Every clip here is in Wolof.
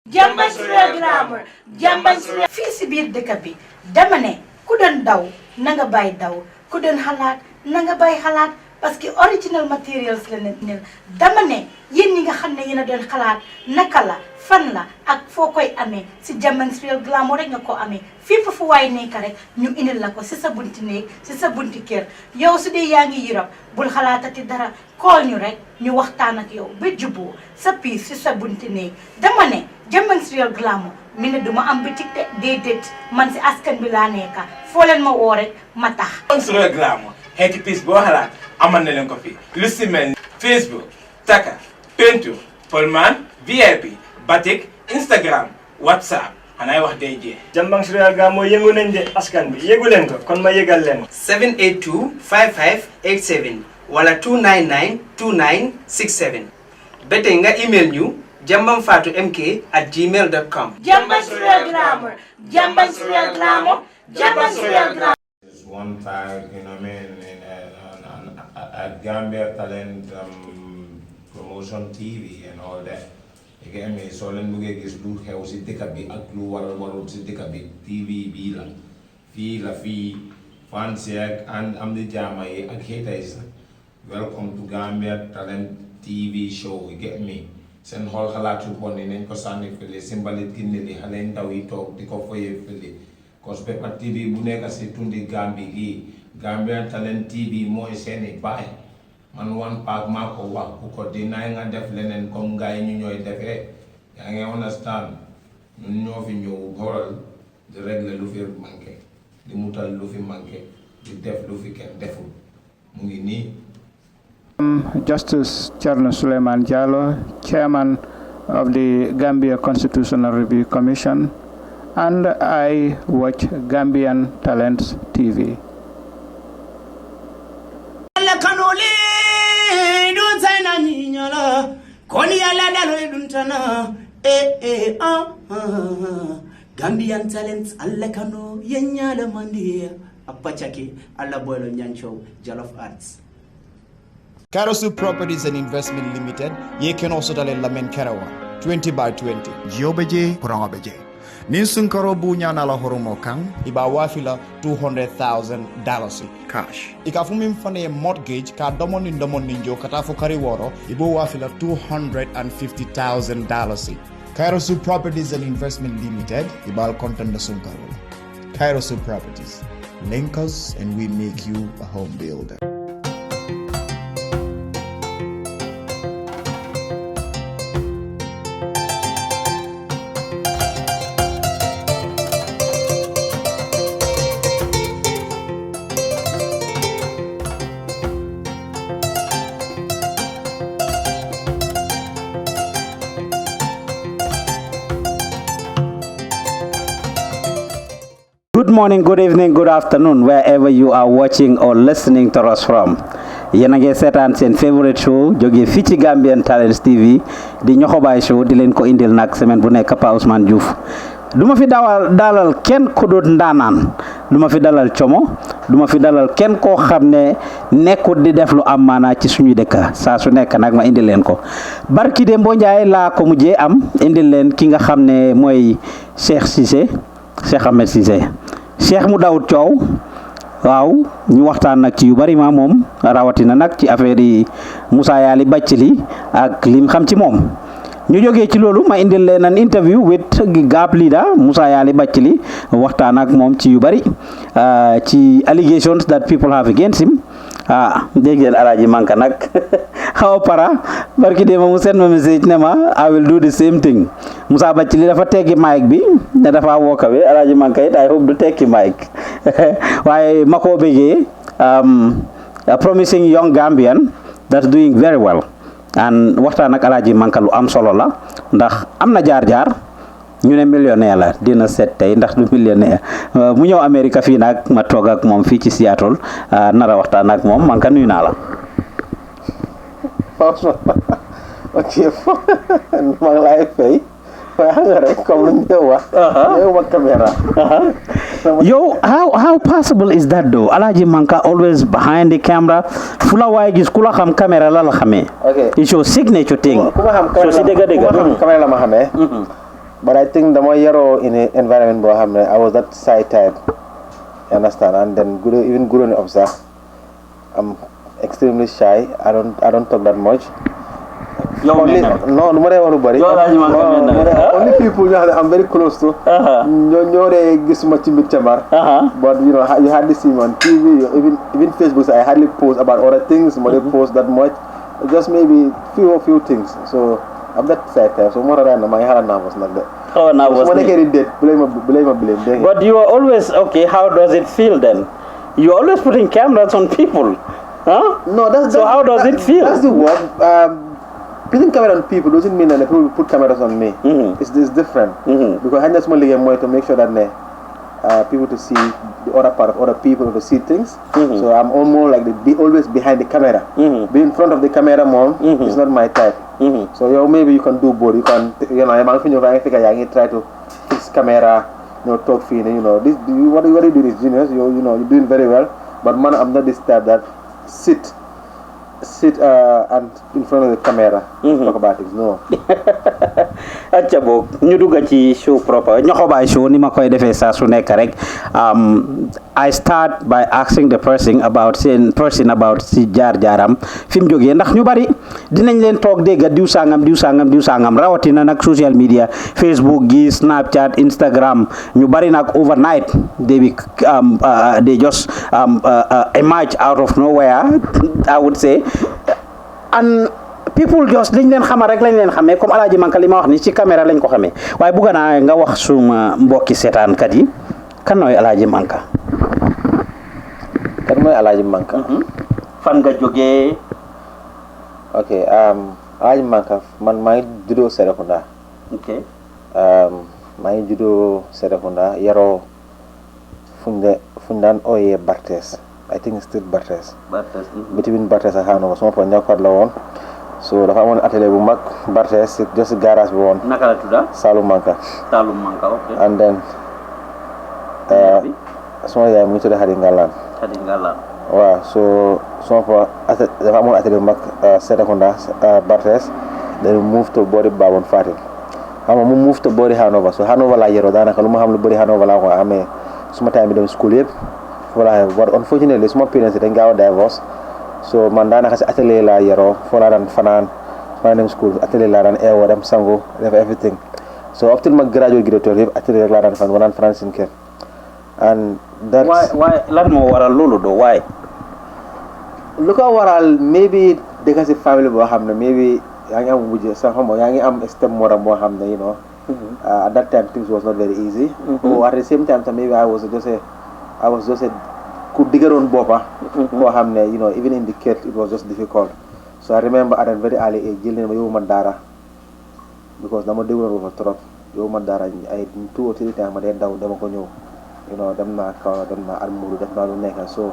Jamban Real Glamour Jamban fii si biir dëkk bi dama ne ku doon daw na nga bàyyi daw ku doon xalaat na nga bàyyi xalaat parce que original materials la ne dama ne yéen ñi nga xam ne yéen a doon xalaat naka la fan la ak foo koy amee si Jamban Real Glamour rek nga ko amee fépp fu waay nekk rek ñu indil la ko si sa bunti néeg si sa bunti kër yow su dee yaa ngi Europe bul xalaatati dara call ñu rek ñu waxtaan ak yow ba juboo sa piis si sa bunti néeg dama ne Jamban Real Glamour mi ne duma am bitik de déedéet man si askan bi laa nekka foo leen ma woo rek ma tax. Jamban Real Glamour xeeti piis boo xalaat amal na leen ko fi lu si mel ni Facebook taka peinture Polman VIP batik Instagram WhatsApp xanaay wax day jee. Jamban Real Glamour yëngu nañ de askan bi yëgu leen ko kon ma yëgal leen. 782 5587 wala 299 2967 ba tey nga email ñu jambanfatumk@gmail.com. Jamban Real Glamour Jamban Real Glamour Jamban Real Glamour. One time, you know what I mean, at Gambia Talent Promotion TV and all that. You get me? So then we get this look how si dekabi at lu waral si dekabi TV bila fee fancy and I'm the jamai ak haters. Welcome to Gambia Talent TV show. You get me? Sen hol halatu pon in ko sani fili simbalit kinili halen tawi talk di ko foye fili. Cause Pepper TV bu nekk si tundi Gambi gi Gambian Talent TV mooy seeni baay man one pack maa ko wax ku ko dinaay nga def leneen comme gars yi ñu ñooy defee yaa ngi understand ñun ñoo fi ñëw xoolal di régler lu fi manqué di mutal lu fi manqué di def lu fi kenn deful mu ngi nii. Justice Charles Suleiman Jallow, Chairman of the Gambia Constitutional Review Commission, and I watch Gambian Talents TV. Gambian Talents Alakano Yenyala Mandia Apachaki Alaboy Nyancho Jollof Arts. Karasu Properties and Investment Limited, ye can also dale Lamen Karawa, 20 by 20. Jiobeje, Kurangabeje. Ninsun Karobu Nyanala Horomo Kang, Iba Wafila $200,000 cash. Ikafumim Fane mortgage, ka domon in domon ninjo, Katafu Kariworo, Ibo Wafila $250,000. Karasu Properties and Investment Limited, Ibal Content Sunkarola. Karasu Properties. Link us and we make you a home builder. Good morning, good evening, good afternoon, wherever you are watching or listening to us from. Yéen a ngi seetaan seen favorite show jóge fii ci Gambian Talents TV di Nyohobai show di leen ko indil nag semaine bu nekk Pa Ousmane Diouf. Duma fi dalal kenn ku dut ndaanaan duma fi dalal como duma fi dalal kenn koo xam ne nekkut di def lu am maanaa ci suñu dëkk saa su nekk nag ma indil leen ko. Barki Dembo Njaay laa ko mujjee am indil leen ki nga xam ne mooy Cheikh Ahmed Cissé Cheikh mu dawut coow waaw ñu waxtaan nag ci yu bari ma moom rawatina nag ci affaire yi Moussa Yali Bathily ak lim xam ci moom ñu jógee ci loolu ma indil leen an interview with GAP leader Moussa Yali Bathily waxtaan ak moom ci yu bari ci allegations that people have against him dégg ngeen Alhagie Manka nag xaw para barki de mu send ma message ne ma I will do the same thing Moussa Bathily dafa teggi mic bi ne dafa wookawe Alhagie Manka it I hope du tekki mic waaye ma ko bëggee a promising young Gambian that's doing very well and waxtaan ak Alhagie Manka lu am solo la ndax am na jaar-jaar ñu ne millionnaire la dina seet tey ndax du millionnaire mu ñëw Amérique fii nag ma toog ak moom fii ci Seattle nara waxtaan ak moom Manka nuyu naa la. ok maa ngi lay fay waaye xam nga rek comme lu ñu wax. yow ma caméra. Yo, how possible is that though? Alhagie Manka always behind the camera. Fula waay gis kula xam camera la xamee. Okay. It's your signature thing. Ku ma xam camera la ma xamee. But I think the more yarrow in an environment I was that shy type. You understand? And then even growing up, sir, I'm extremely shy. I don't talk that much. Only people I'm very close to. But you hardly see me on TV. Even Facebook, I hardly post about other things. I post that much. Just maybe few things. So I'm that side type. So more than my hair nervous like that. Oh, nervous. Blame. But you are always okay. How does it feel then? You're always putting cameras on people, huh? No, so how does it feel? That's the word. Putting camera on people doesn't mean that people will put cameras on me. It's different. Because I just want to make sure that people to see the other part of other people to see things. So I'm almost like always behind the camera. Be in front of the camera more is not my type. So maybe you can do both. You can try to fix camera, talk feeling. This what you do is genius. You're doing very well. But man, I'm not this type that sit and in front of the camera talk about things. No. acca boog ñu dugg ci show proper Nyohobai show ni ma koy defee saa su nekk rek I start by asking the person about si jaar-jaaram fi mu jógee ndax ñu bari dinañ leen toog dégg diw sangam rawatina nag social media Facebook gi Snapchat Instagram ñu bari nag overnight they just emerge out of nowhere I would say and people just liñ leen xamal rek lañ leen xamee comme Alhagie Manka li ma wax ni ci caméra lañ ko xamee waaye bëgg naa nga wax suma mbokki seetaankat yi kan mooy Alhagie Manka. Kan mooy Alhagie Manka. fan nga jógee. ok Alhagie Manka man maa ngi juddoo Serekunda. ok maa ngi juddoo Serekunda yaroo fuñ daan ooyee Bartes I think still Bartes. Between Bartes ak Hanover sama papa ñàkkat la woon. So dafa amoon atelier bu mag Bartes just garage bi woon. naka la tudda. Salum Manka. ok. And then sama yaay mu ngi tudd Hadi Ngalan. waaw so sama papa dafa amoon atelier bu mag Serekunda Bartes then move to boori Babon Fatim xam nga mu move to boori Hanover so Hanover laa yeroo daanaka lu ma xam lu bëri Hanover laa ko amee suma time bi dem school yëpp voilà but unfortunately suma parents dañ gaaw a divorce so man daanaka si atelier laa yeroo foo laa daan fanaan maa dem school atelier laa daan eewoo dem sangu def everything so up till ma graduate yëpp atelier laa daan fanaan seen kër and that's why lan moo waral loolu doo why lu ko waral maybe dëkk si family boo xam ne maybe yaa ngi am wujje sax xam nga yaa ngi am step mother boo xam ne at that time things was not very easy or at the same time maybe I was just a ku diggaroon boppa koo xam ne even in the kid it was just difficult so I remember at a very early age jël ma yóbbu ma daara because dama déggoon boppa trop yóbbu ma daara ay 2 or 3 times ma dee daw dama ko ñëw dem naa kaw dem naa almudu def naa lu nekk so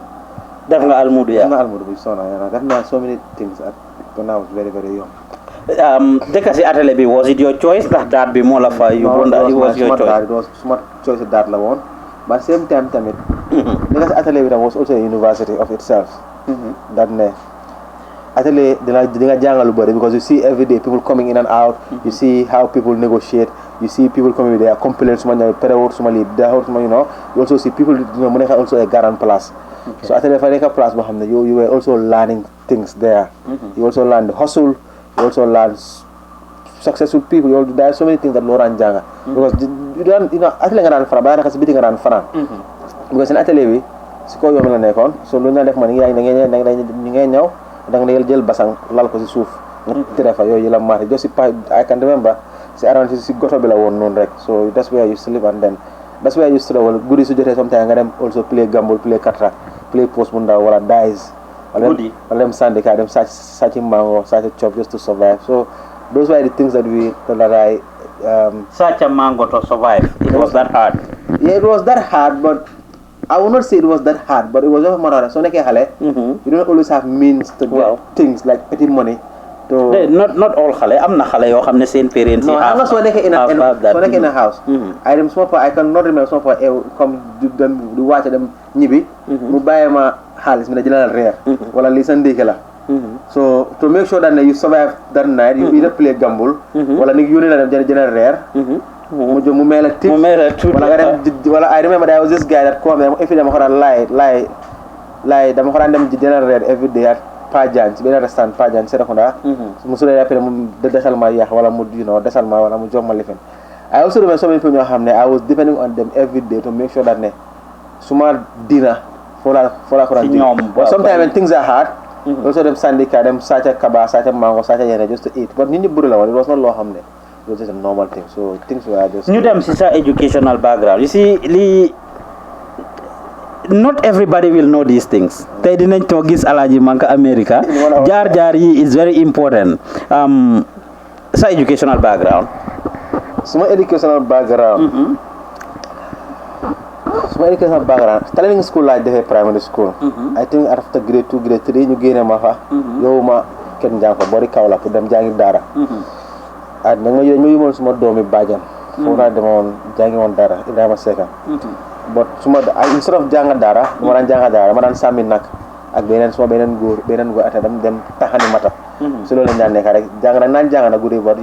def nga almudu yaa def naa almudu bi sona def naa so many things when I was very very young dëkk si atelier bi was it your choice ndax daat bi moo la fa yóbbu ndax it was your choice it was suma choice daat la woon but same time tamit because atelier bi tam was also a university of itself that ne atelier di nga jàngal lu bëri because you see every day people coming in and out you see how people negotiate you see people coming with their complaints suma ñëw perewut suma lii daxut suma you also see people mu nekk also a garant place so atelier fa nekk place boo xam ne you were also learning things there you also learn the hustle you also learn successful people there are so many things that loo daan jànga because atelier nga daan fanaan ba daanaka si biti nga daan fanaan because seen atelier bi si kaw yoon la nekkoon so lu ñu daan def man ñi ngay ñëw da nga jël basang lal ko si suuf nga tere fa yooyu la maati just si I can remember si around si goto bi la woon noonu rek so that's where you sleep and then that's where you sleep wala guddi su jotee sometimes nga dem also play gamble play katra play post bu ndaw wala dice wala dem sandika dem sàcc mango sàcc chop just to survive so those were the things that I such a mango to survive it was that hard yeah it was that hard but I will not say it was that hard but it was just more so nekkee xale you don't always have means to get things like petty money to not all xale am na xale yoo xam ne seen parents no am na soo nekkee in a house I dem suma pa I can not remember suma pa comme du wàcce dem ñibbi mu bàyyi ma xaalis mi ne jëlal reer wala lii sa ndékki la so to make sure that you survive that night you either play gamble wala ni yónnee la dem jëlal reer mu mel ak wala nga dem wala I remember there was this guy that come if dama ko daan lie dama ko daan dem di dinner red every day at Pajan ci benn restaurant Pajan Serekunda mu sule après mu desal ma yaax wala mu desal ma wala mu jox ma lifin I also remember so many people ñoo xam ne I was depending on them every day to make sure that ne suma dina foo la ko daan di but sometimes when things are hard also dem sandika dem sàcca kaba sàcca mango sàcca yene just to eat but nit ñi bëri la woon it was not loo xam ne it was just a normal thing so things were just ñu dem si sa educational background you see lii not everybody will know these things tey dinañ toog gis Alhagie Manka America jaar yi is very important sa educational background suma educational background Tailoring school laa defee primary school I think after grade 2 grade 3 ñu génne ma fa yow ma kenn njàng fa bori Kaolack pour dem jàngi daara ma yóbboon suma doomi bàjjan foofu laa demoon jàngi woon daara Ibrahima Seka but instead of jàng daara ma daan jàng daara ma daan sàmmi nag ak beneen góor ata dem taxani mata si loolu lañ daan nekk rek jàng na guddi but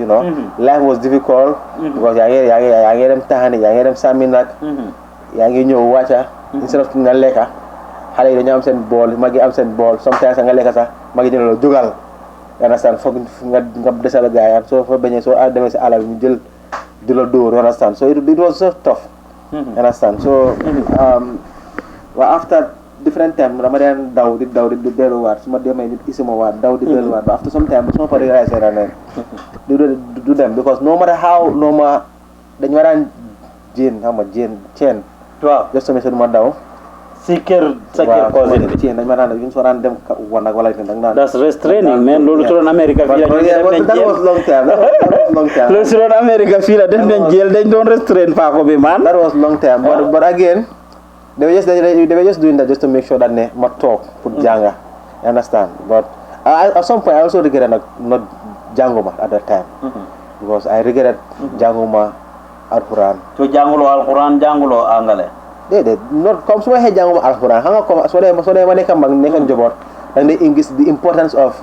life was difficult because yaa ngi dem taxani yaa ngi dem sàmmi nag yaa ngi ñëw wàcca instead of nga lekka xale yi dañu am seen bool magi am seen bool sometimes nga lekka sax magi dina la jógal understand foog nga desal gaay am soo fa bañee soo demee si àll bi ñu jël di la dóor understand so it was so tough understand so after different time dama daan daw di delluwaat su ma demee nit isi ma waat daw di delluwaat but after some time su ma fa réalisé du dem because no matter how dañu ma daan ceen waaw just to make sure ma daw si kër sa kër cousin bi ceen dañu ma daan soo daan dem wan ak wala that's restraining man loolu su doon America fii that was long time loolu su doon America fii la def nañ jël dañ doon restrain faako bi man that was long time but again they were just doing that just to make sure that ne ma toog pour jànga you understand but at some point I also regretted not jànguma at that time because I regretted jànguma alquran so jànguloo alquran jànguloo angale déedéet not comme su ma waxee jànguma alquran xam nga comme soo dee ma nekk mag nekk njaboot da ngay gis the importance of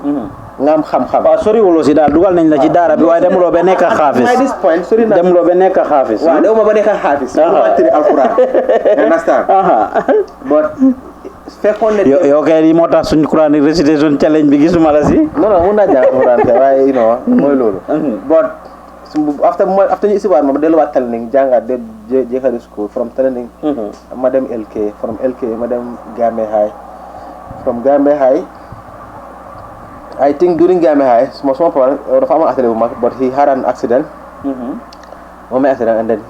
nga am xam-xam waaw soriwuloo si daal dugal nañ la ci daara bi waaye demuloo ba nekk xaafis at this point sori na demuloo ba nekk xaafis waaw demuma ba nekk xaafis ma tiri alquran understand but fekkoon ne yow kay lii moo tax suñ Quranic recitation challenge bi gisuma la si non mun naa jàng alquran kay waaye mooy loolu but after ñu isiwaat ma delluwaat Tailoring jàngaat de jeexali school from Tailoring ma dem LK from LK ma dem Gambian High from Gambian High I think during Gambian High small papa dafa amoon atelier bu mag but he had an accident moom accident and then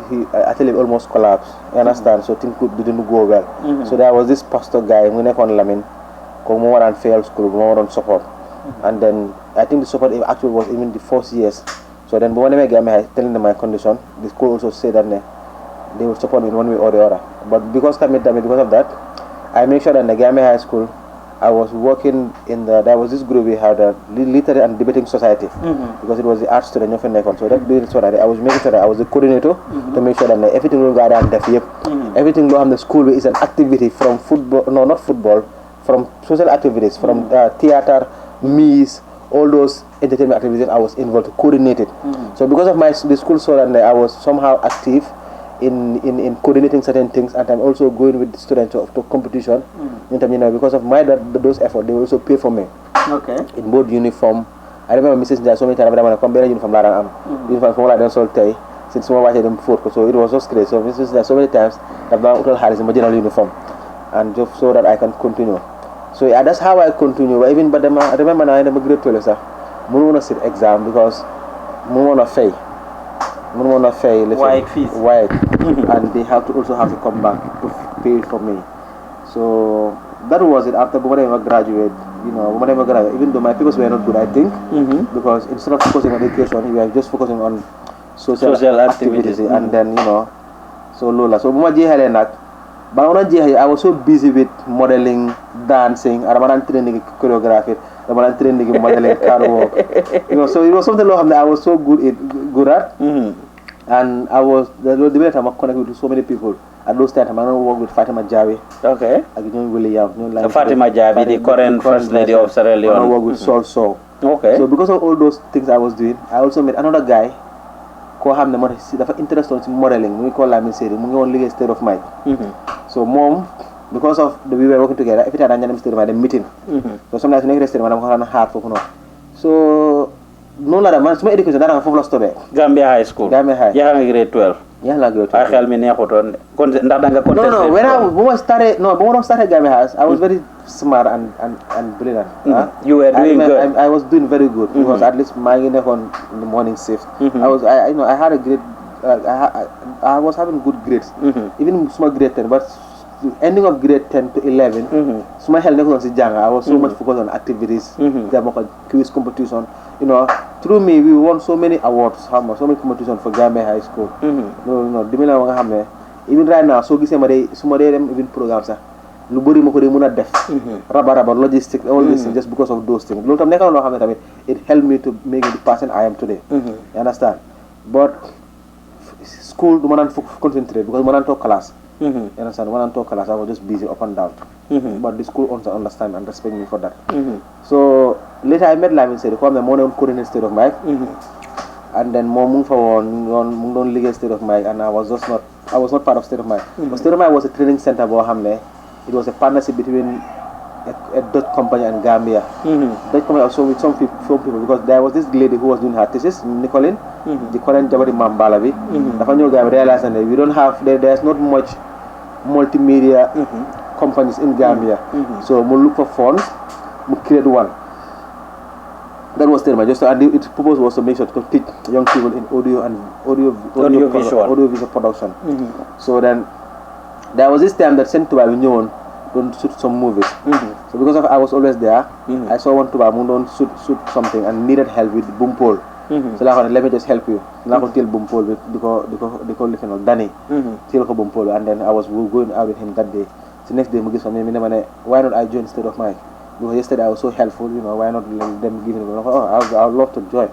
atelier almost collapsed you understand so things didn't go well so there was this pastor guy mu nekkoon Lamin ko mu waraan fail school bu ma waroon support and then I think the support actually was even the first years so then when I Gambian High telling them my condition the school also said that they would support me in one way or the other but because of that I make sure that in the Gambian High School I was working there was this group we had a literary and debating society because it was the art student so that doing society I was making sure that I was the coordinator to make sure that everything will go around everything lo xam the school is an activity from football not football from social activities from theater meets all those entertainment activities I was involved to coordinate it so because of the school saw that I was somehow active in coordinating certain things and I'm also going with the students to competition because of those efforts they also pay for me in both uniform I remember Mrs. Njai so many times I come uniform la am uniform for la sol tay since mo watch them food so it was just great so Mrs. Njai so many times I've done hotel Harris in general uniform and just so that I can continue so yeah, that's how I continue but I remember now in the grade 12 sir I want to sit exam because I want to fail white and they also have to come back to pay for me so that was it after when I graduate even though my papers were not good I think because instead of focusing on education we were just focusing on social activities and then so Lola so I was so busy with modeling dancing and training choreography training modeling car work so it was something that I was so good at and I was the way I'm connected with so many people at those times I'm going to work with Fatima Jawi Fatima Jawi the current first lady of Sierra Leone I work with Sol So because of all those things I was doing I also met another guy koo xam ne moo tax dafa intéressé woon si modeling mu ngi ko Lamin Seri mu ngi woon liggéey State of Mind. So moom because of we were working together every time dañu dem State of Mind dem meeting. So sometimes su nekk State of Mind dama ko daan xaar foofu noonu. So noonu la dem man suma éducation daanaka foofu la stoppé. Gambia High School. Gambia High. yaa nga grade 12. yaa ngi grade 12. ay xel mi neexutoon kon ndax da nga contesté. No, when I doon started Gambia High, I was very smart and brilliant. You were doing good. I was doing very good because at least maa ngi nekkoon in the morning shift. I had a great I was having good grades. Even small grade 10, but ending of grade 10 to 11, suma xel nekkoon si jàng. I was so much focused on activities. There was quiz competition. Through me we won so many awards, so many competitions for Gambia High School. No, dimina nga xam ne even right now soo gisee su ma dee dem even programme sax lu bëri ma ko dee mën a def. raba logistic all this thing just because of those things. Loolu tam nekk na loo xam ne tamit it helped me to make the person I am today. You understand? But school du ma naan concentrate because ma naan toog class. You understand? When I'm talking class, I was just busy up and down. But the school also understand and respect me for that. So later I met Lamin Seri, who am the more coordinator State of Mind. And then more move for one legal State of Mind, and I was not part of State of Mind. But State of Mind was a training center for Hamne. It was a partnership between a Dutch company and Gambia. Dutch company also with some people because there was this lady who was doing her thesis, Nicolene, the current Jabari Mambalabi. The new Gambia realized that we don't have there's not much multimedia companies in Gambia. So we look for funds, we create one. That was State of Mind. And its purpose was to make sure to teach young people in audio visual production. So then there was this time that sent to Alhagie don't shoot some movies. So because of I was always there, I saw one to don't shoot something and needed help with boom pole. So like, let me just help you. Now I tell boom pole because they call Danny. Tell boom pole, and then I was going out with him that day. So next day, why not I join State of Mind? Because yesterday I was so helpful, why not let them give me? I would love to join.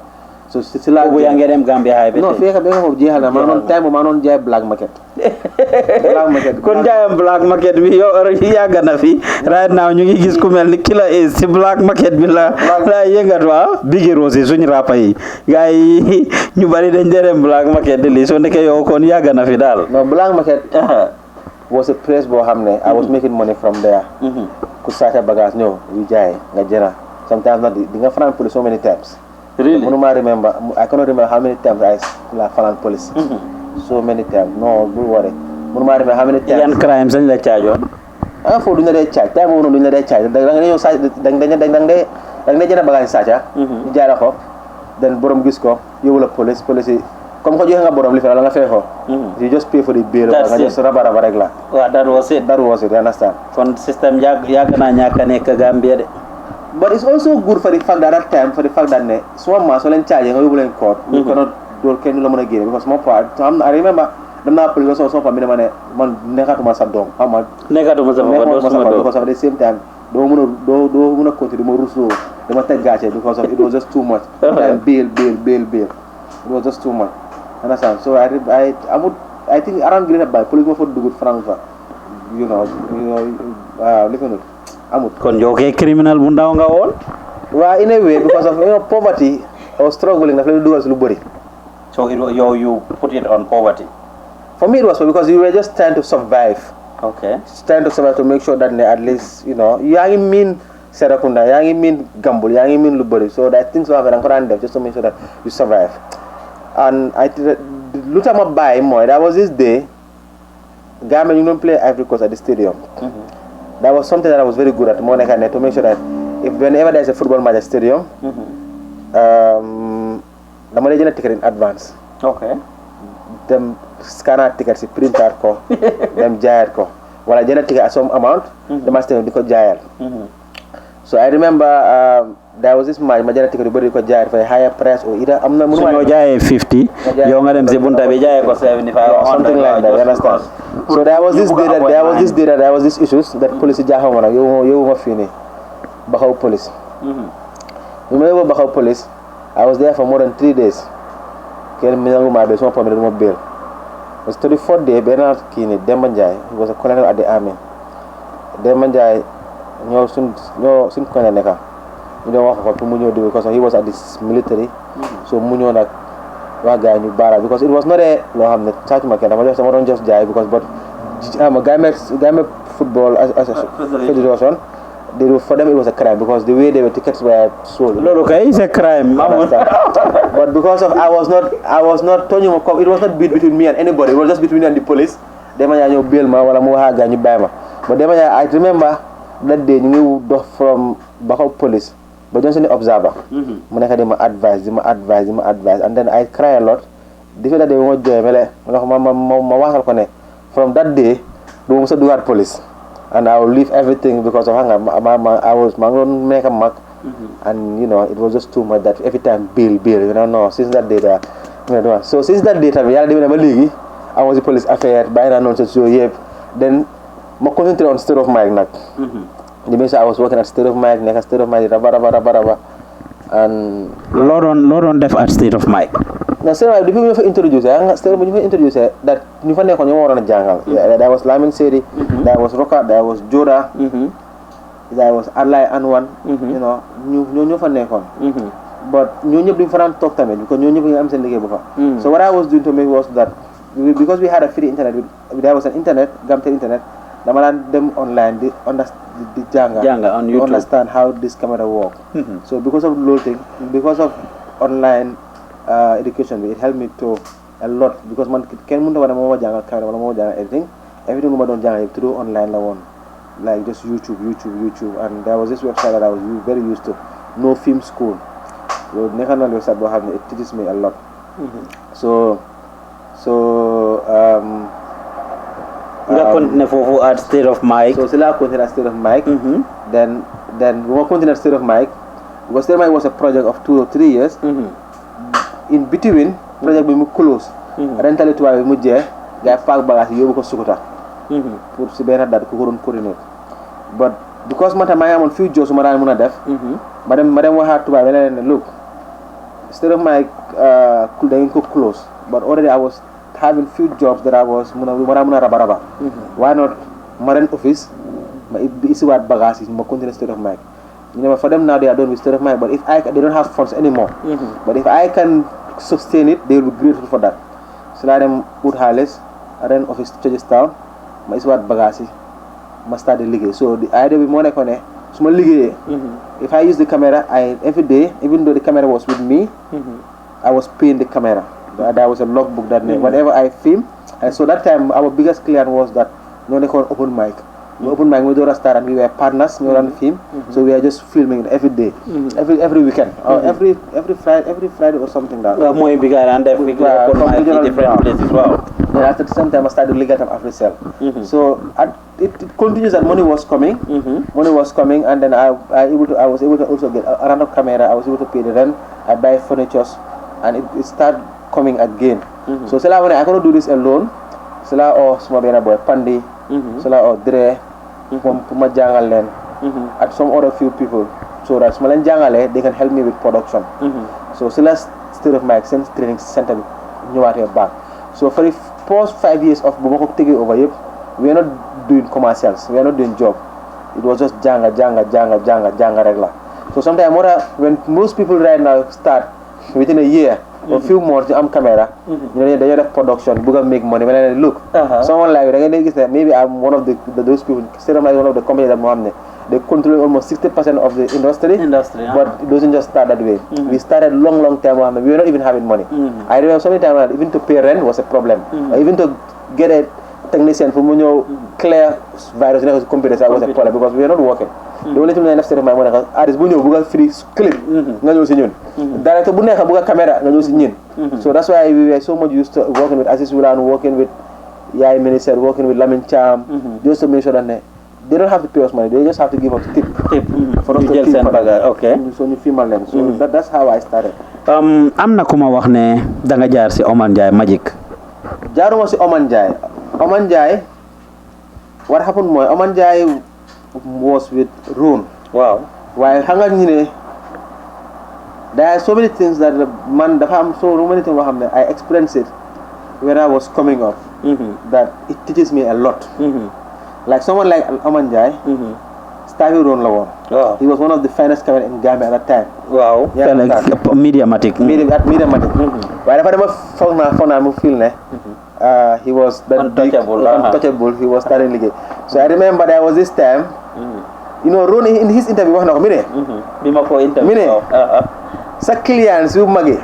So still we are getting Gambia High. No, fear of jail. Man time man jail black market. Black market. Kon jaayam black market bi yow yàgg na fi right now ñu ngi gis ku mel ni Killa Ace ci black market bi la yëngat waa Biggie Rose suñu rapa yi gars yi ñu bari dañ dem black market li so nekk yow kon yàgg na fi daal. No, black market was a place boo xam ne I was making money from there. Ku saata bagage ñëw yu jaay nga jëra. Sometimes not di nga France police so many times. Really? I cannot remember how many times I found police. So many times. No, don't worry. I remember how many times. Yan crimes and la charge on? For doing the charge. Time on doing the charge. Then Borom Gisco, you will a police. Come you hang a Borom Lifa. You just pay for the bill. Just regular. That was it. That was it, you understand? From system Yagana Yakaneka Gambia. But it's also good for the fact that at that time, for the fact that someone so charging or you will in court, you cannot do again because more part. I remember the police also for me man negato masadong. How much? Negato masadong because at the same time, don't continue more rules. They must take gache because it was just too much. And bail. It was just too much. Understand? So I think around green by police for do good Frankfurt. Listen to kon joke criminal bu ndaw nga won wa in a way because of poverty or struggling na do lu bari. So you put it on poverty. For me it was because you were just trying to survive. Okay. Trying to survive to make sure that at least you mean Serakunda, you mean Gambul, you mean lu bari. So that things were around just to make sure that you survive. And I Lutama buy more. That was this day Gambian don't play Ivory Coast at the stadium. That was something that I was very good at Monica to make sure that whenever there's a football match at stadium, the money ticket in advance. Okay. Them scanner tickets, print out ko, them giant ko. While I generate ticket at some amount, the master will be giant. So I remember there was this match, my ticket will be giant for a higher price or either I'm not so giant 50. Younger than Zibunta Vijay for 75 something like that. You understand? So there was this day that there was this issues that police jahamana you were fini Bahau police. Remember Bahau police? I was there for more than 3 days. Came Minangu Mabe, so permanent mobile. The 34th day, Bernard Kini, Demanjai, he was a colonel at the army. Demanjai, soon Konaneka. We don't want to Munyo do because he was at this military. So Munyo wax gars yi ñu baara because it was not a loo xam ne sàccuma kenn dama doon just jaay because but Gambia football federation for them it was a crime because the way the tickets were sold. Lolo kay is a crime. But because of I was not telling you, it was not between me and anybody. It was just between me and the police. Dem nya ñoo bail ma wala mu wax ga ñu bay ma. But dem nya I remember that day ñu ngi dox from Bakau police but Johnson observer. Mu nekk di ma advise and then I cry a lot. The fact that they won't joy ma waxal ko ne from that day do mo sa dugat police. And I will leave everything because of hunger. I was make a mark, and you know it was just too much that every time bill. You know, no. Since that day, so since that day, I was the police affair. By now, so yeah. Then, I concentrate on state of mind. The means I was working at state of mind, state of mind, and Lord def at state of mind. Now, sir, the people you introduce, that you find out on a jungle. There was Lamin Seri, there was Roka, there was Joda, there was Alai Anwan, you know, new for Nekon. But you different talk to me because you knew I'm sending before. So what I was doing to me was that because we had a free internet, there was an internet, Gambian internet, them online, they understand the jungle on YouTube, understand how this camera works. So because of loading, because of online education, it helped me to a lot because man can munda wala mo jangal camera wala mo jangal editing everything mo don jangal to do online la won like just YouTube and there was this website that I was very used to No Film School so nekana website bo xamne it teaches me a lot so nga continue fofu at state of mind so c'est là continue at state of mind then we continue at state of mind because state of mind was a project of 2 or 3 years in between project bi mu close rental tuwa bi mu jeex gaay pack bagage yobu ko Sukuta pour ci benn date ko doon coordinate but because man tam ma amone few jobs ma daan mëna def ma dem waxat tuwa bi leneen look instead of my dañ ko close but already I was having few jobs that I was mëna raba why not ma ren office ma isi wat bagage ma continue state of mind you know for them now they are done with state of mind but if they don't have funds anymore but if I can sustain it they will be grateful for that so la dem out xaliss ren office Churches Town ma isi wat bagage ma start liggéey so the idea bi mo nekone suma liggéeyé if I use the camera every day even though the camera was with me I was paying the camera there was a logbook that whatever I film and so that time our biggest client was that no nekon open mic we do restaurant we were partners we run film so we are just filming every day every weekend or every Friday or something that moy bigger and open mic in different places wow and at the same time I started Ligat of Afri Cell so it continues that money was coming and then I was able to also get a random camera I was able to pay the rent I buy furniture and it started coming again so c'est là I cannot do this alone c'est là small boy Pandi c'est là Dre pour ma jangal len at some other few people so that ma len jangale they can help me with production so c'est là state of my sense training center ñëwaté back so for the past 5 years of bu mako tégué over yep we are not doing commercials we are not doing job it was just janga rek la so sometimes when most people right now start within a year or few months am camera you know they have production buga make money when I look someone like da ngay gis maybe I'm one of those people still I'm like one of the companies that mo xamne they control almost 60% of the industry but it doesn't just start that way we started long time we were not even having money I remember so many times even to pay rent was a problem even to get a technician for mu ñew clear virus in the computer was a problem because we were not working the only thing I have my money artist bu ñew bu ga free clip nga ñew ci ñun director bu nexa bu ga camera nga ñew ci ñun so that's why we were so much used to working with Aziz Wilan working with Yaay Minister working with Lamin Cham just to make sure that they don't have to pay us money they just have to give us tip for us to film okay so ñu filmal len so that's how I started amna kuma wax ne da nga jaar ci Oman Ndiaye Magic jaaruma ci Oman Ndiaye what happened moy Oman Ndiaye was with Ron wow while hanga ñi ne there are so many things that man dafa am so many things I experienced it when I was coming up that it teaches me a lot like someone like Oman Ndiaye Stevie Ron la woon. Wow. He was one of the finest camera in Gambia at that time. Wow. Mediamatic. Mediamatic. Waaye dafa dema foog naa mu feel ne. He was untouchable. He was starting liggéey. So I remember there was this time. You know, Ron in his interview wax na ko mi ne. Bi ma ko interview. Mi ne. Sa clients yu magee.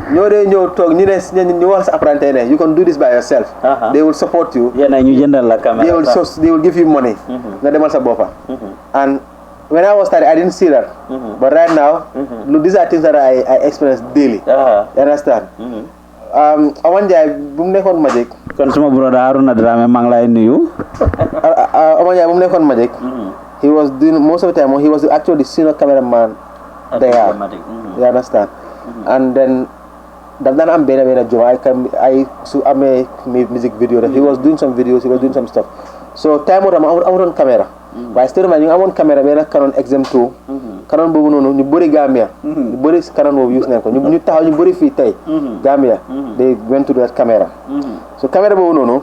ñoo dee ñëw toog ñu ne ñu wax sa apprenti ne you can do this by yourself. They will support you. ñu jëndal la caméra. They will give you money. nga demal sa boppa. And when I was starting, I didn't see that. But right now, look, these are things that I experience daily. You understand? Oman Jai, bu mu nekkoon Magic. Kon suma brother Haruna Dramé maa ngi lay nuyu. Oman Jai bu mu nekkoon Magic. He was doing most of the time. He was actually the senior cameraman there. You understand? And then daf daan am benn job su amee music video he was doing some videos, he was doing some stuff. So time moo tax ma amutoon caméra. waaye still ñu ngi amoon caméra benn Canon XM2. Canon boobu noonu ñu bëri Gambia. ñu bëri Canon boobu use nañ ko ñu taxaw ñu bëri fii tey. Gambia they went to that camera. So caméra boobu noonu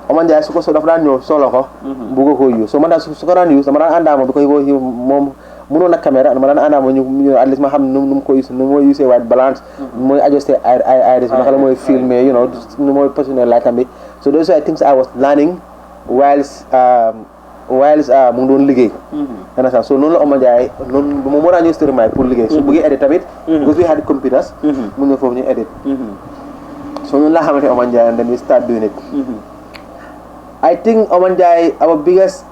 Oman Jai su ko dafa daan ñëw solo ko. bëgg ko use so man daal su ko daan use dama daan àndaama bi ko moom mënoon na caméra dama daan àndaama ñu at least ma xam nu mu ko use nu mooy use white balance nu mooy adjusté iris naka la mooy filmer you know nu mooy positionné lightam bi so those are things I was learning whilst mu ngi doon liggéey. understand so noonu la Oman Jai noonu moom moo daan ñëw studio pour liggéey su bëggee edit tamit because we had computers mu ñëw foofu ñu edit so noonu laa xamante Oman Jai and then we start doing it. I think Oman Jai, our biggest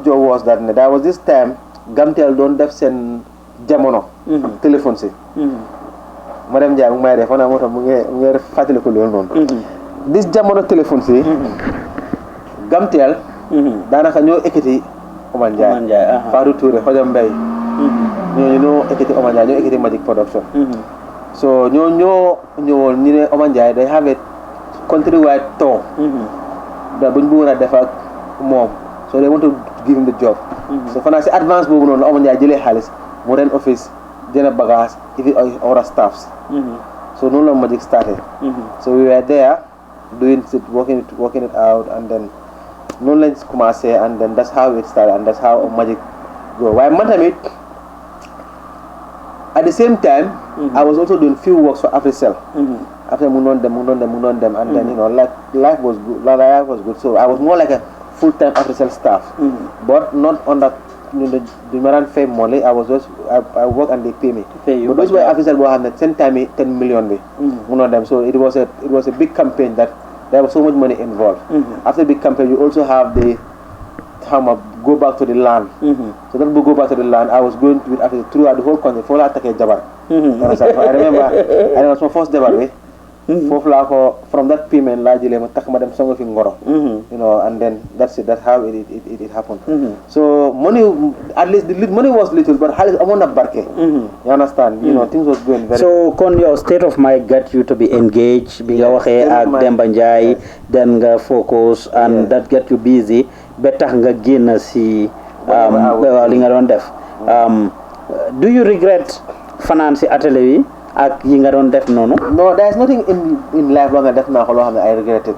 job was that there was this time Gamtel don't def seen jamono. Téléphone si. Madame Jai mu may def fana moo tax mu ngi fàttali ko loolu noonu. This jamono téléphone si. Gamtel. daanaka ñoo ekkati Oman Jai. Fatou Touré Xoja Mbay. ñoo ekkati Oman Jai ñoo ekkati Magic Production. So ñoo ñëwoon ñu ne Oman Jai they have it countrywide tour. da buñ bëggoon a def ak moom so they want to give him the job. so fanaa si advance boobu noonu la Oman Jai jëlee xaalis mu ren office jënd bagage even other staffs. so noonu la Magic started. so we were there doing it working it out and then noonu lañ commencé and then that's how it started and that's how Magic go waaye man tamit at the same time I was also doing few works for AfriCell. After mu noon dem and then you know like life was good so I was more like a full-time AfriCell staff. But not on that the daan fay money I work and they pay me. But those were AfriCell boo xam ne seen time yi 10 million bi mu noon dem so it was a big campaign that there was so much money involved. After the big campaign you also have the go back to the land. So that go back to the land I was going to it throughout the whole country foo laa takkee jabar. I remember it was my first jabar bi foofu laa ko from that payment laa jëlee ma takk ma dem songo fi Ngoro. You know and then that's how it happened. So money at least the money was little but xaalis amoon na barke. You understand you know things was going very. So kon your state of mind got you to be engaged bi nga waxee ak Demba Njie then nga focus and that get you busy ba tax nga génn si li nga doon def. Do you regret finance atelier yi ak yi nga doon def noonu? No, there is nothing in life long def naa ko loo xam ne I regret it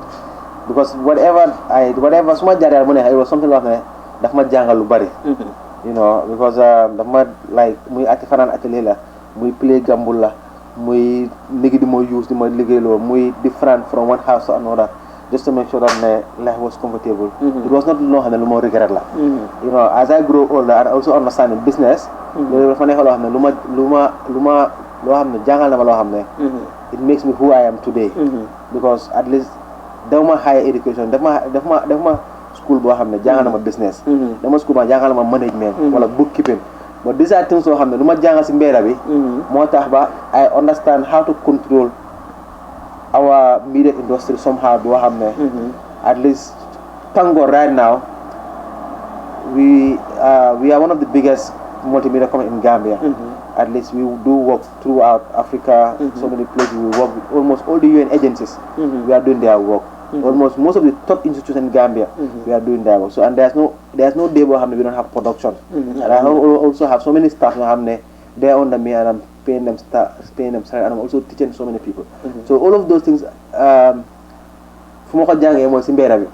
because whatever su ma jaaree mu ne it was something loo xam ne daf ma jàngal lu bari. You know because daf ma like muy fanaan atelier la muy play gambul la muy léegi di ma use di ma liggéeyloo muy different from one house to another just to make sure that life was comfortable. It was not loo xam ne lu ma regret la. You know as I grow older and also understand business. loolu dafa nekk loo xam ne loo xam ne jàngal na ma loo xam ne it makes me who I am today. Because at least def ma higher education def ma school boo xam ne jàngal na ma business. def ma school ma jàngal na ma management wala bookkeeping but these are things soo xam ne lu ma jàngal si mbéera bi moo tax ba I understand how to control our media industry somehow boo xam ne at least thank God right now we are one of the biggest multimedia company in Gambia. At least we do work throughout Africa. So many places we work with almost all the UN agencies. We are doing their work. Almost most of the top institutions in Gambia we are doing their work. So and there's no day where we don't have production. And I also have so many staff they're under me and I'm paying them salary and I'm also teaching so many people. So all of those things fu ma ko jàngee mooy si mbéera bi.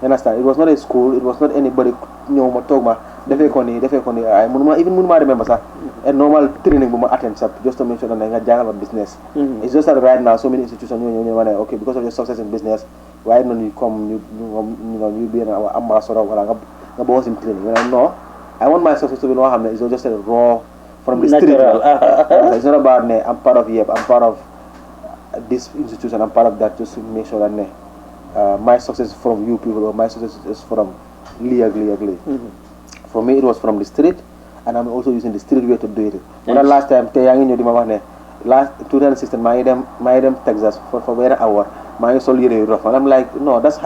understand it was not a school, it was not anybody ñëw ma toog ma defee ko nii ay mënuma remember sax a normal training bu ma attend sax just to make sure that nga jàngal ma business. It's just that right now so many institutions ñoo ma ne okay because of your success in business why not you come you be an ambassador wala nga bokk si training no I want my success to be noo xam ne it's just a raw from the street. It's not about ne I'm part of YEP, I'm part of this institution, I'm part of that just to make sure that ne my success is from you people or my success is from lii. For me it was from the street and I'm also using the street way to do it. When last time te yaa ngi ñëw di ma wax ne last 2016 maa ngi dem Texas for benn hour maa ngi sol yére yu rough and I'm like no that's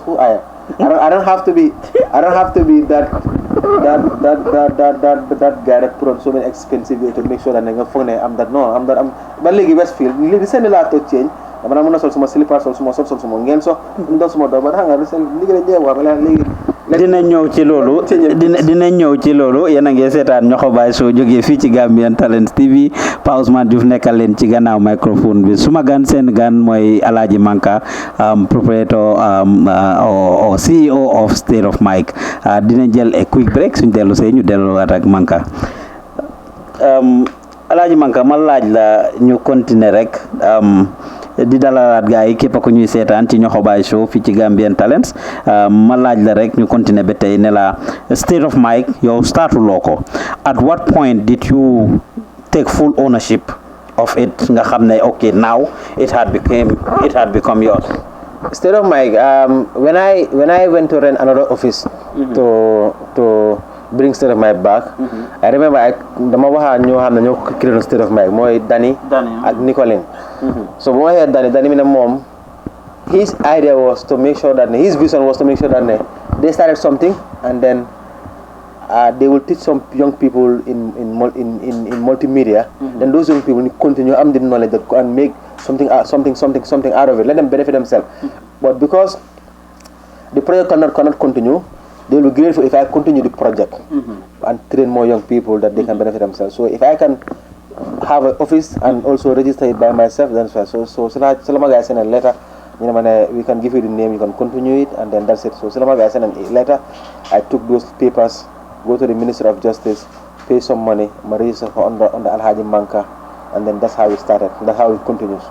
who I am. I don't have to be that guy that put on so many expensive way to make sure that nga foog ne am that ba léegi Westfield li seen laa to change dama mën a sol suma slipper sol suma ngeen so ndox suma doom ba xam nga liggéey dee wax léegi dina ñëw ci loolu yéen a ngi seetaan Nyohobai Show jógee fii ci Gambian Talents TV Pa Ousman Diouf nekkal leen ci gannaaw microphone bi suma gan seen gan mooy Alhagie Manka proprietor or CEO of State of Mic dina jël a quick break suñ dellu see ñu delluwaat ak Manka Alhagie Manka ma laaj la ñu continuer rek di dalalaat gars yi képp ku ñuy seetaan ci Nyohobai Show fii ci Gambian Talents ma laaj la rek ñu continuer ba tey ne la State of Mic yow startuloo ko at what point did you take full ownership of it nga xam ne okay now it had become yours. State of Mic when I went to rent another office to bring State of Mic back I remember dama waxaa ñoo xam ne ñoo créé State of Mic mooy Dani ak Nicoline. So when I heard Dani mom, his idea was to make sure that his vision was to make sure that they started something and then they will teach some young people in multimedia. Then those young people continue the knowledge and make something out of it. Let them benefit themselves. But because the project cannot continue, they will be grateful if I continue the project and train more young people that they can benefit themselves. So if I can have an office and also register it by myself, then so Salama guy sent a letter, we can give you the name, you can continue it, and then that's it. So Salama guy sent a letter, I took those papers, go to the Ministry of Justice, pay some money, register under Alhagie Manka, and then that's how it started. That's how it continues.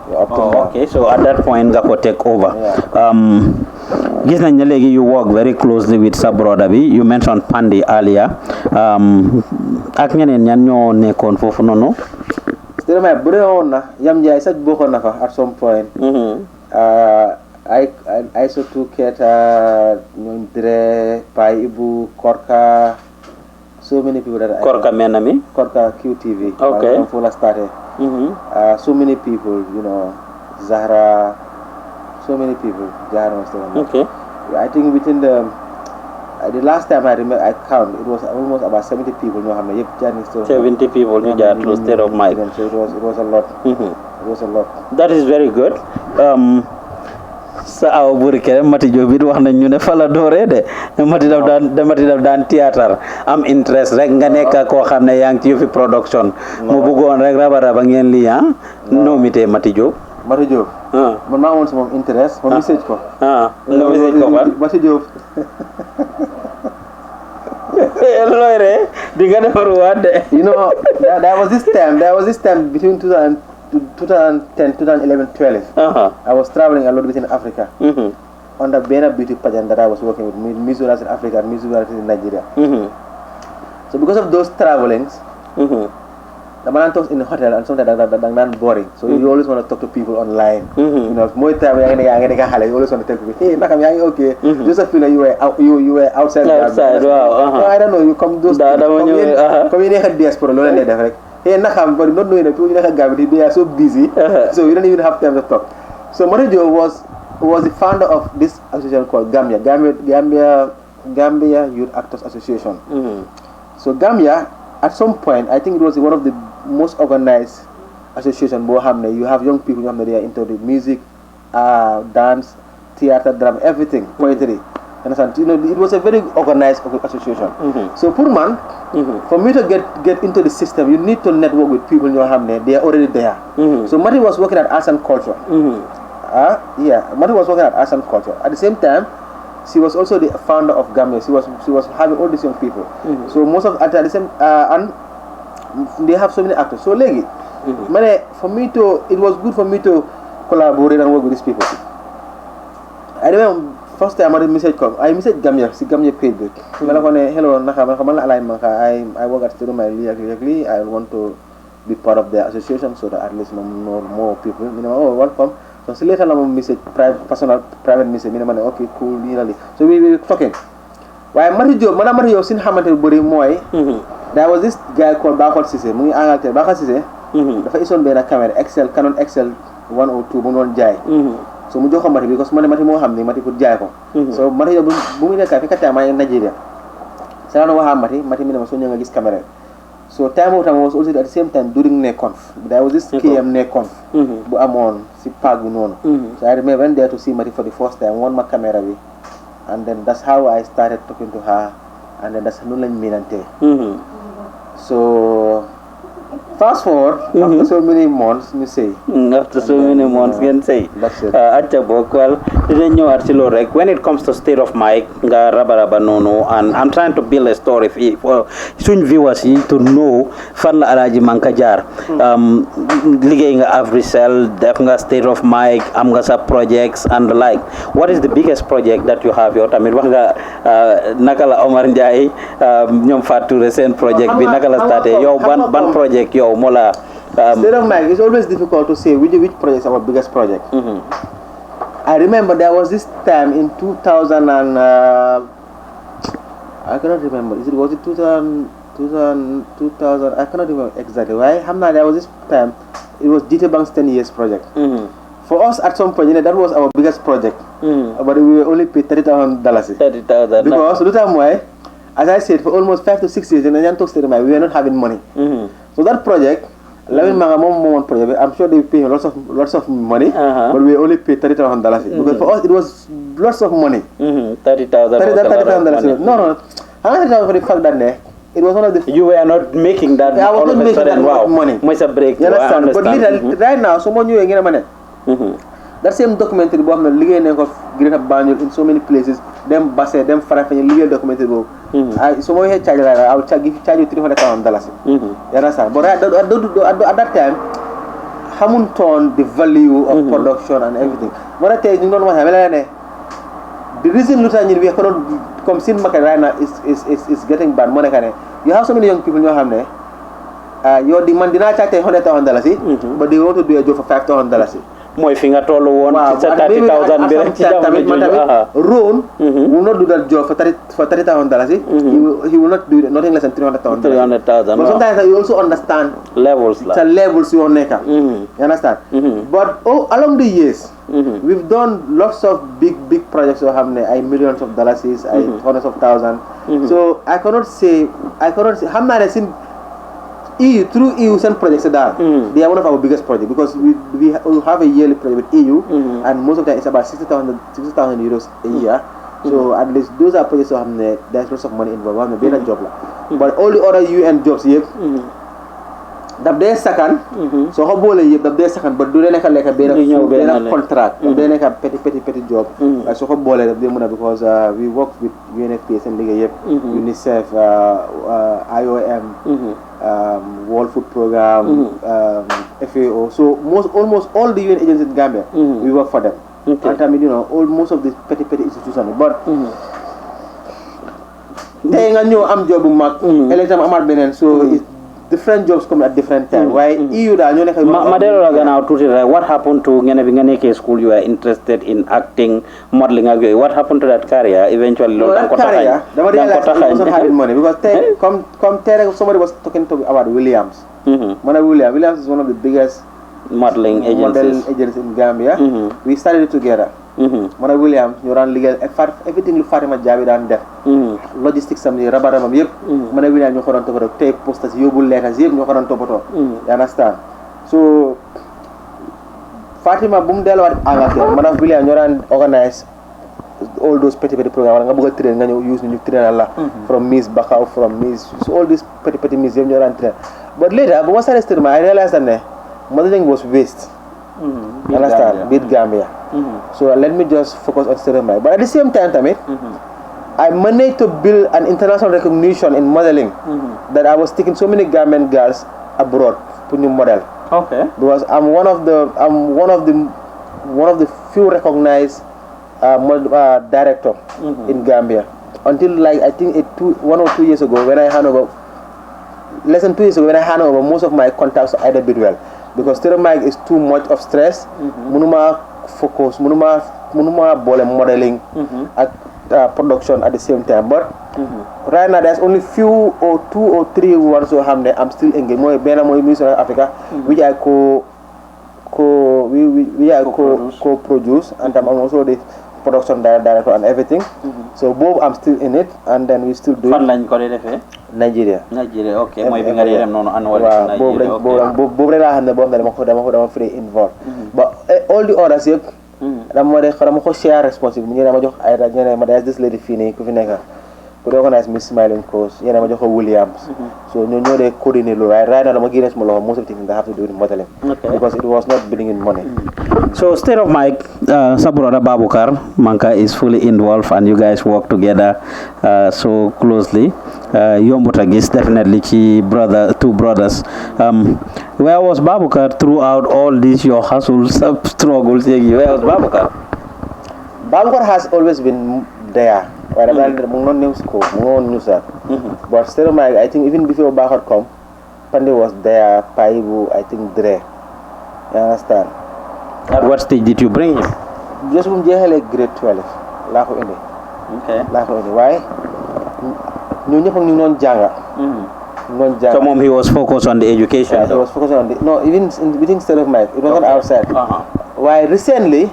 Okay, so at that point nga ko take over. Gis nañ ne léegi you work very closely with sa brother bi, you mentioned Pandi earlier. Ak ñeneen ñan ñoo nekkoon foofu noonu. State of Mic bu dee woon na Yam Ndiaye sax bokkoon na fa at some point. I so to Keta, Dire, Pai Ibu, Korka, so many people that Korka Menami? Korka QTV. Okay. When Fola started. So many people, Zahra, so many people. Okay. I think within the last time I count, it was almost about 70 people. 70 people you got to State of Mic. So it was a lot. It was a lot. That is very good. Sa aw buri kere Mati Diop bi wax nañ ñu ne fa la dooree de Mati daf daan théâtre am interest rek nga nekk koo xam ne yaa ngi ci yëfi production mu bëggoon rek raba ngeen lii noo mitee Mati Diop. Mati Diop. Man maa woon si moom interest ma message ko. Nga message ko fan. Mati Diop. looy ree di nga defaruwaat de. There was this time between 2010, 2011, 12. I was traveling a lot within Africa. On the Bena beauty pageant that I was working with, Miss Universe in Africa and Miss Universe in Nigeria. So because of those travelings, the man talks in the hotel and sometimes that's boring. So you always want to talk to people online. More time you always want to tell people, hey, Nakam, are you okay? Just a feeling you were outside. Wow. I don't know. You come those come in diaspora. Hey, Nakam, but not knowing that people they are so busy, so we don't even have time to talk. So Marajo was the founder of this association called Gambia Youth Actors Association. So Gambia, at some point, I think it was one of the most organized associations. You have young people, they are into the music, dance, theater, drama, everything, poetry. Understand? It was a very organized association. So poor man, for me to get into the system, you need to network with people in your family. They are already there. So Mati was working at arts and culture. Mati was working at Arts and Culture. At the same time, she was also the founder of Gambia. She was having all these young people. So most of at the same and they have so many actors. So it was good for me to collaborate and work with these people. I remember first time I messaged Gambia, Gambia page. Hello, Alhagie Manka. I work at Tailoring. I want to be part of the association so that at least more people. Welcome. So later I message private message. Okay, cool. So we were talking. Why Mario sin Hamilton Buri Moy? There was this guy called Bakot Sise. Mungi Angalte Bakot Sise. The face on a camera Canon XL 102 Munon Jai. So mu joxo mati because mati mo xamni mati pour jaay ko. So mati bu mu nekk fi ka ma Nigeria. Sa no waxa mati mi ne ma so nga gis camera. So time of time was also at the same time during NECONF. There was this KM NECONF. Bu amon si pagu non. So I remember when there to see Mati for the first time, one my camera bi. And then that's how I started talking to her, and then that's how I met her. So fast forward, after so many months, you say. After so many months, can say. That's it. When it comes to state of mind, and I'm trying to build a story for soon viewers to know fan Alhagie Manka jar. Ligging every cell, definitely state of mind, amgasa projects and the like. What is the biggest project that you have? Your time, Nakala Omar Njai, Nyom Fatu recent project. Be Nakala started. Yo, one project. Yo, Mola. State of mind, it's always difficult to say which project is our biggest project. I remember there was this time in 2000 and I cannot remember. Was it 2000? I cannot remember exactly. Why? There was this time. It was GT Bank's 10 years project. For us, at some point, that was our biggest project. But we were only paid $30,000. $30,000. Because the time why, as I said, for almost 5 to 6 years in the State of mind, we were not having money. So that project, project, I'm sure they pay lots of money, but we only paid $30,000 because for us it was lots of money. $30,000. No. I'm not for the fact that it was one of the. You were not making that. I was not making that money. Much a break. You understand? But right now, someone you ain't money. That same documentary about the legal Greater Banjul in so many places. Them Basse, them Farafan legal documentary. Someone here charge I will charge you $300,000. You understand? But at that time, Hamilton the value of production and everything. What I tell you, don't want the reason we cannot come see market right now is getting bad. You have so many young people in your hand. Your demand did not charge $100,000, but they want to do a job for $5,000. My finger told one, it's a 30,000. Ron will not do that job for $30,000. He will not do nothing less than $300,000. But sometimes you also understand levels. It's a levels you You understand? But along the years, we've done lots of big projects. So have millions of dollars, hundreds of thousands. So I cannot say. How many seen EU through EU send projects that they are one of our biggest projects because we have a yearly project with EU and most of that is about 60,000 euros a year. So at least those are projects that there's lots of money involved. Better job but all the other UN jobs here. They second, so how bole they second, but do they like a contract? They like a petty job. So how bole they because we work with UNFPA and UNICEF, IOM, World Food Program, FAO. So almost all the UN agencies in Gambia, we work for them. And most of these petty institutions, but. They am job so it's different jobs come at different times. Why EU what happened to Ngeneke school? You are interested in acting, modeling. What happened to that career? Eventually, that career, wasn't having money because somebody was talking about Williams. Williams is one of the biggest modeling agencies in Gambia. We started it together. Williams, you run legal everything you Fatima Javid and def logistics some rabaram yep Williams you to take posters you letters yep you you understand so Fatima boom del what Williams you run organize all those petty programs nga train nga use ñu train from Miss Bakau from Miss so all these petty museum you run train but later but once I realized that modeling was waste You understand? Beat Gambia. So let me just focus on Stereo Mic. But at the same time, I managed to build an international recognition in modeling that I was taking so many Gambian girls abroad to new model. Okay. Because I'm one of the few recognized director in Gambia. Until like I think 1 or 2 years ago when I hand over, less than 2 years ago when I hand over most of my contacts to Ida Bidwell, because Stereo Mic is too much of stress. Munuma focus, munuma bole modeling at production at the same time. But right now there's only few or 2 or 3 ones who have I'm still engaged. Moi Bena Moi Music Africa, which I co-produce, and I'm also the production director and everything. So both I'm still in it, and then we still do it. Nigeria. Okay. Moi bi nga dem nonu annual Nigeria. Bob rek la xamne bom dama free involved. But all the others yep dama ko share responsibility. Ñu dama jox ay ñene ma des this lady fini ku fi nekk. Ku organize Miss Smiling Coast, ñene ma jox ko Williams. So ñoo de coordinate lo right now dama gi res mo lo most of the things that have to do with modeling. Because it was not bringing in money. So Stereo Mic, sa brother Babukar Manka is fully involved and you guys work together so closely. Yombuta gis definitely two brothers. Where was Babukar throughout all these your hustles, struggles? Where was Babukar? Babukar has always been there. But Stereo Mic, I think even before Babukar come, Pandi was there, Paibu, I think Dre. You understand? At what stage did you bring him? Just when you like grade 12. Okay. Why? So mom, he was focused on the education. Yeah, he was focused on the even within Stereo Mic. It was not outside. Why recently,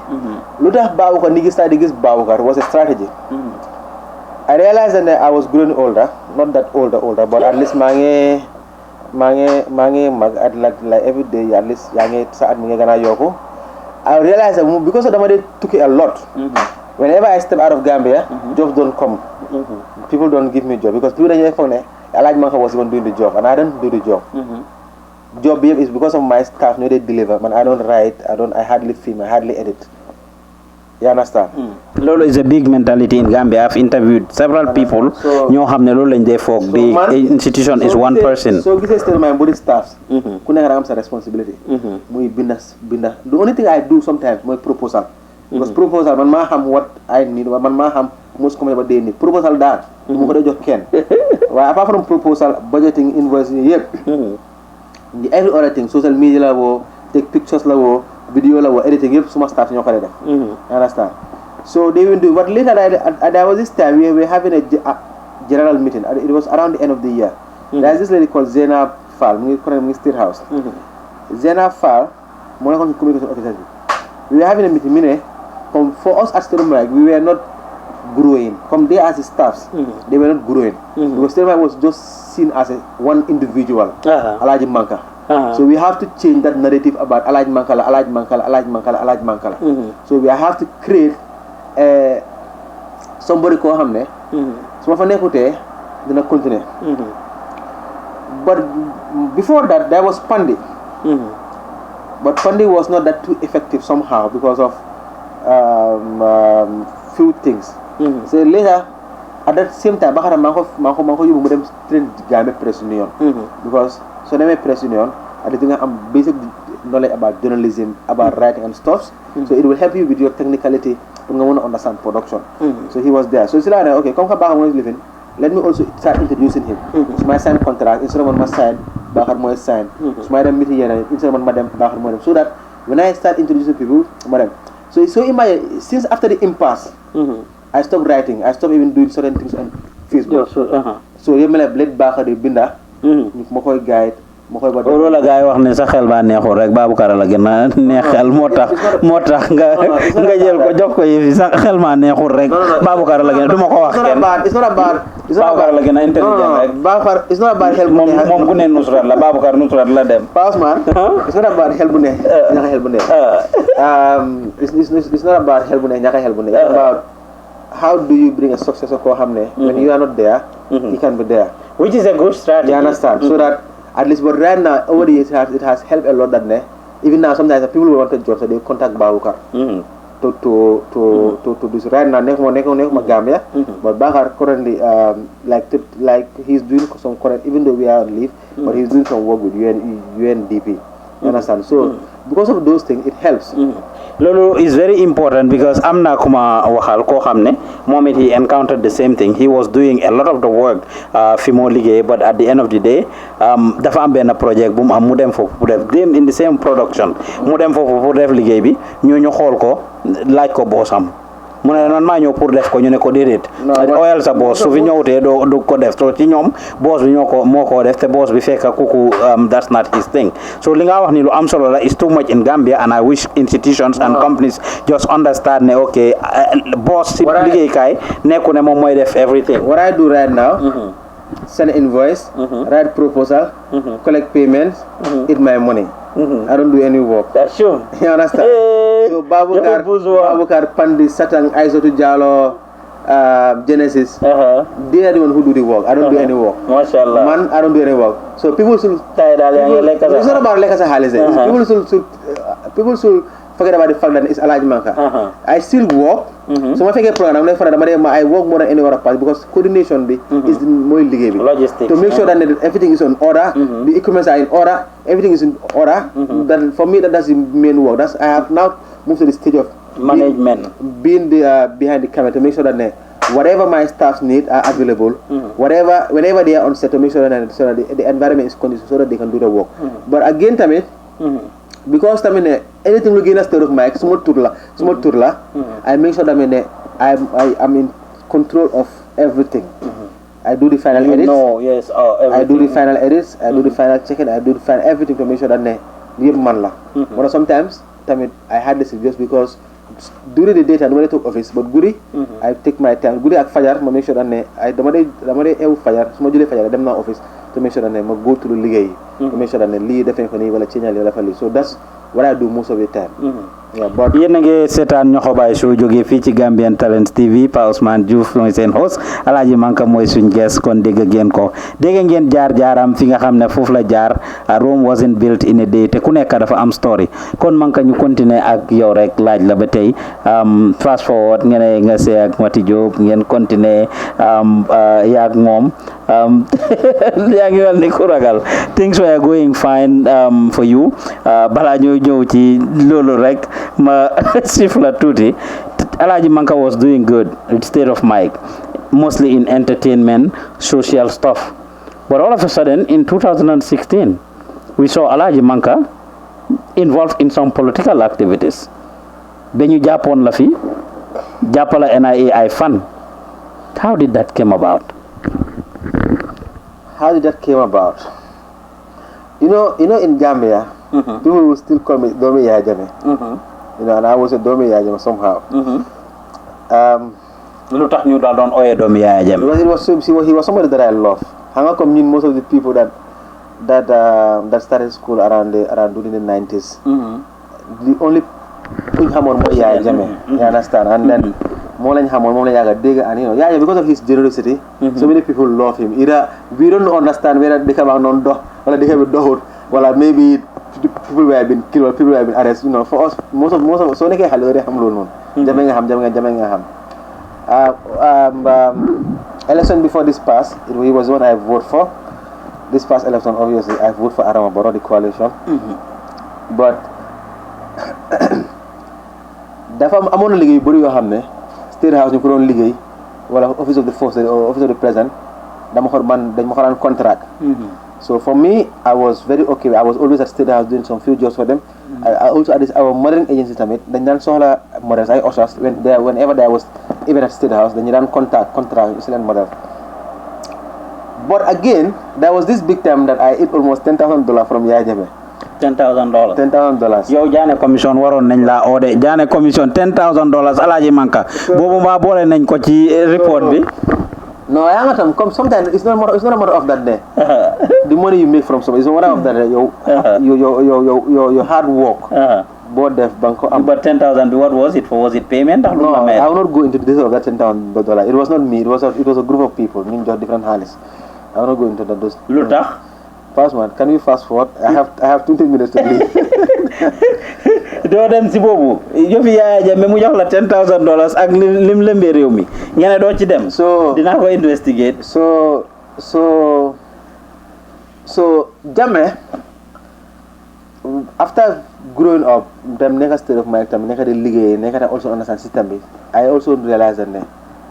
Lutah Babukar Nigi started this Babukar was a strategy. I realized that I was growing older, not that older, but at least mange like every day at least yange saat mange gana yoko. I realized that because of the took it a lot. Whenever I step out of Gambia, jobs don't come. People don't give me job because people don't know Alhagie Manka was even doing the job and I don't do the job. Job is because of my staff, no they deliver. Man, I don't write, I hardly film, I hardly edit. You understand? Lolo is a big mentality in Gambia. I've interviewed several people. The institution is one person. So this is still my body staffs. Kuna responsibility. The only thing I do sometimes my proposal. Because proposal man ma ham what I need, man ma ham most come about they need. Proposal that mo ko jox ken. Well, apart from proposal, budgeting, invoicing, every other thing, social media la wo, take pictures la wo, video la wo, editing, suma staff ñoo ko def. Understand? So they will do. But later, there was this time we were having a general meeting. It was around the end of the year. There's this lady called Zena Fall, Minister House. Zena Fall, communication officer. We were having a meeting. For us at Stereo Mic, we were not growing. From there as the staffs, they were not growing. Because Stereo Mic was just seen as one individual, Alhagie Manka. So we have to change that narrative about Alhagie Manka, Alhagie Manka, Alhagie Manka, Alhagie Manka. So we have to create somebody ko xamne suma fa nekute dina continue. But before that there was Pandi. But Pandi was not that too effective somehow because of few things. So later at that same time Bakara Manko you mu dem train Gambia Press Union. Because so dem Press Union I think I'm basic knowledge about journalism, about writing and stuff. So it will help you with your technicality when you want to understand production. So he was there. So it's like, okay, come back when he's living. Let me also start introducing him. So my sign contract, instead of my sign, Bahar Moy sign. So my meeting instead of madam Bahar Moy. So that when I start introducing people, madam. So in my since after the impasse, I stopped writing. I stopped even doing certain things on Facebook. So you may have bled Bahar the Binda, Mokoy guide. Loolu la gaay wax ne sa xel ba neexul rek Babukar la gën a neex xel motax nga jël ko jox ko yi sa xel ma neexul rek Babukar la gën duma ko wax kenn it's not about Babukar la gën a intelligent rek Babukar it's not about help mom ku ne nusrat la Babukar nusrat la dem pass man it's not about help bu neex ñaka help bu neex it's not about help bu neex ñaka help bu neex it's about how do you bring a successor ko xamne when you are not there he can be there, which is a good strategy. You understand? So that at least, but right now over the years it has helped a lot that even now sometimes people who want a job, so they contact Babukar to do this. Right now, next Gambia, but Bakar currently like he's doing some current, even though we are on leave, but he's doing some work with UNDP. You understand? So because of those things, it helps. Lolo is very important because amna kuma waxal ko xamne momit he encountered the same thing. He was doing a lot of the work fi mo liggéey, but at the end of the day dafa am benn project bu mu am mu dem foofu pour def dem in the same production mu dem foofu pour def liggéey bi ñooñu xool ko laaj ko boosam mu ne man maa ñëw pour def ko ñu ne ko déedéet oyal sa boss su fi ñëwtee du ko def so ci ñoom boss bi moo ko def te boss bi fekk kuku that's not his thing. So li nga wax ni lu am solo la is too much in Gambia, and I wish institutions and companies just understand ne okay boss si liggéey kaay nekku ne moom mooy def everything. What I do right now, send invoice, write proposal, collect payments, eat my money. I don't do any work. That's true. You understand? So Babukar, Pandi, Satang, Aisotu Jalo, Genesis, they are the one who do the work. I don't do any work. MashaAllah. Man, I don't do any work. So people should... It's not about Lekasa Halize. People should forget about the fact that it's Alhagie Manka. I still work. So if I get program, I work more than any other part because coordination is more legal. Logistics. To make sure that everything is in order, the equipments are in order, everything is in order. Then for me, that's the main work. I have now moved to the stage of management, being behind the camera to make sure that whatever my staff need are available. Whenever they are on set, to make sure that the environment is conducive so that they can do the work. But again, because anything we gain a state of mic, small turla, I make sure that I'm in control of everything. I do the final edits. I do the final edits. I do the final checking. I do the final everything to make sure that but sometimes I had this just because during the daytime when I took office, but Guri, I take my time. Guri at Fajar, I make sure that I damade Fajar, small Fajar, them now office to make sure that I go to the Ligue, to make sure that I lead definitely will change a little. So that's what I do most of the time. Yeah, but yéen a ngi seetaan Nyohobai show jógee fii ci Gambian Talents TV Pa Ousmane Diouf mooy seen host, Alhagie Manka mooy suñ guest. Kon dégg ngeen jaar-jaaram fi nga xam ne foofu la jaar. Rome wasn't built in a day te ku nekk dafa am story. Kon Manka ñu continuer ak yow rek laaj la ba tey fast forward nga see ak Mati Diop ngeen continuer yaak moom yaa ngi wel ni ku ragal. Things were going fine for you balaa ñoo ñëw ci loolu rek ma sifla tuuti. Alhagie Manka was doing good with State of Mike, mostly in entertainment, social stuff. But all of a sudden, in 2016, we saw Alhagie Manka involved in some political activities. Benyu Japon la fi, Japala NIA fan. How did that came about? How did that came about? You know, in Gambia, people will still call me Domi Yajame. And I was a Domi Yajame somehow. Because he was somebody that I love. Hanga come most of the people that started school around during the 90s. The only thing Hamon Mo Yajame, you understand? And then Molan Hamon Mola Yaga Digger, and because of his generosity, so many people love him. Either we don't understand whether they come out on door or they have a door, well maybe people who have been killed or people who have been arrested. For us, most of so many Halore Hamlon, Jamangaham. Election before this passed, he was the one I voted for. This past election, obviously, I voted for Aramaboro, the coalition. But I'm only ligay buri yo xamne State House ñu ko doon ligay wala office of the force or office of the president dañ ma xoran contract. So for me, I was very okay. I was always at State House doing some few jobs for them. I also at our modeling agency tamit dañ dan soxla models ay ushers whenever there was even at State House dañ dan contract excellent model. But again, there was this big time that I ate almost $10,000 from Yaya Jammeh. $10,000. Yow Jane commission waroon nañ la ode Jane commission $10,000 Alhagie Manka boobu ma boole nañ ko ci report bi. No, I am come sometimes it's not a matter of that day. The money you make from something is a matter of that day. Your hard work. But 10,000, what was it for? Was it payment? No, I will not go into the details of that $10,000. It was not me. It was a group of people, just different hands. I will not go into those. Lutah. Fast man, can you fast forward? I have 20 minutes to leave. doo dem si boobu yëfi Yaya Jammeh mu jox la $10,000 ak lim lembee réew mi nga ne doo ci dem. so dinaa ko investigate. so Jammeh after growing up dem nekk state of mind tamit nekk di liggéey nekk di also understand system bi I also realized that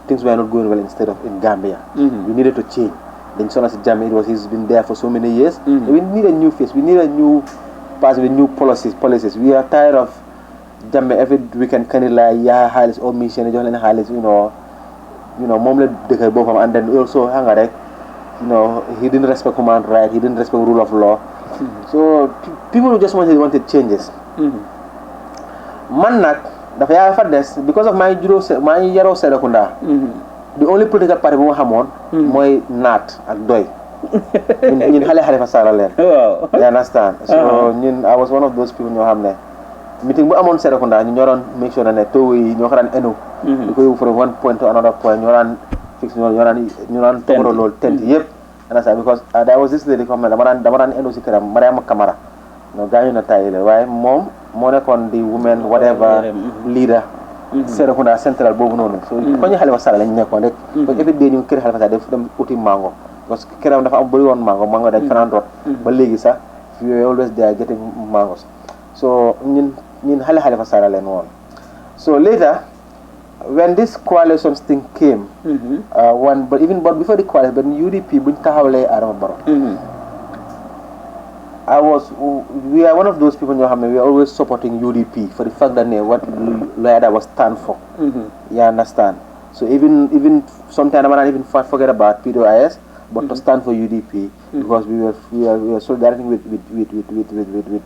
things were not going well in Gambia. We needed to change. Then so as Jammeh, he's been there for so many years. We need a new face. We need a new person with new policies. We are tired of Jammeh every weekend kind of like highlights or mission, highlights, you know, mom le dekay bopam, and then also hang he didn't respect human right, he didn't respect rule of law. So people just wanted changes. Man nak dafa ya fa des because of my yaro Serekunda. The only political party bu ma xamoon mooy naat ak doy ñun xale fa sala leen. Wow. You understand? So I was one of those people ñoo xam ne meeting bu amoon Serekunda ñu ñoo doon make sure ne toogu yi ñoo ko daan enu di ko yóbbu from one point to another point ñoo daan fix ñu daan toogoro loolu tent yëpp. Understand? Because there was this lady comme dama daan enu si këram Mariama Camara no gaañu na tayile waaye moom moo nekkoon di women whatever leader Serekunda central boobu noonu. So ko ñu Halifa Sallah lañ nekkoon rek. donc every day ñu kër Halifa Sallah def dem uti mango parce que këram dafa am bëri woon mango dañ fanaan root ba léegi sax we were always there getting mangoes. So ñun Halifa Sallah leen woon. So later when this coalition thing came but before the coalition but UDP buñ taxawlee Adama Barrow we are one of those people ñoo xam ne we are always supporting UDP for the fact that what Lawyer Darboe stand for. You understand? So even sometimes I might even forget about PDOIS, but to stand for UDP because we were solidarity with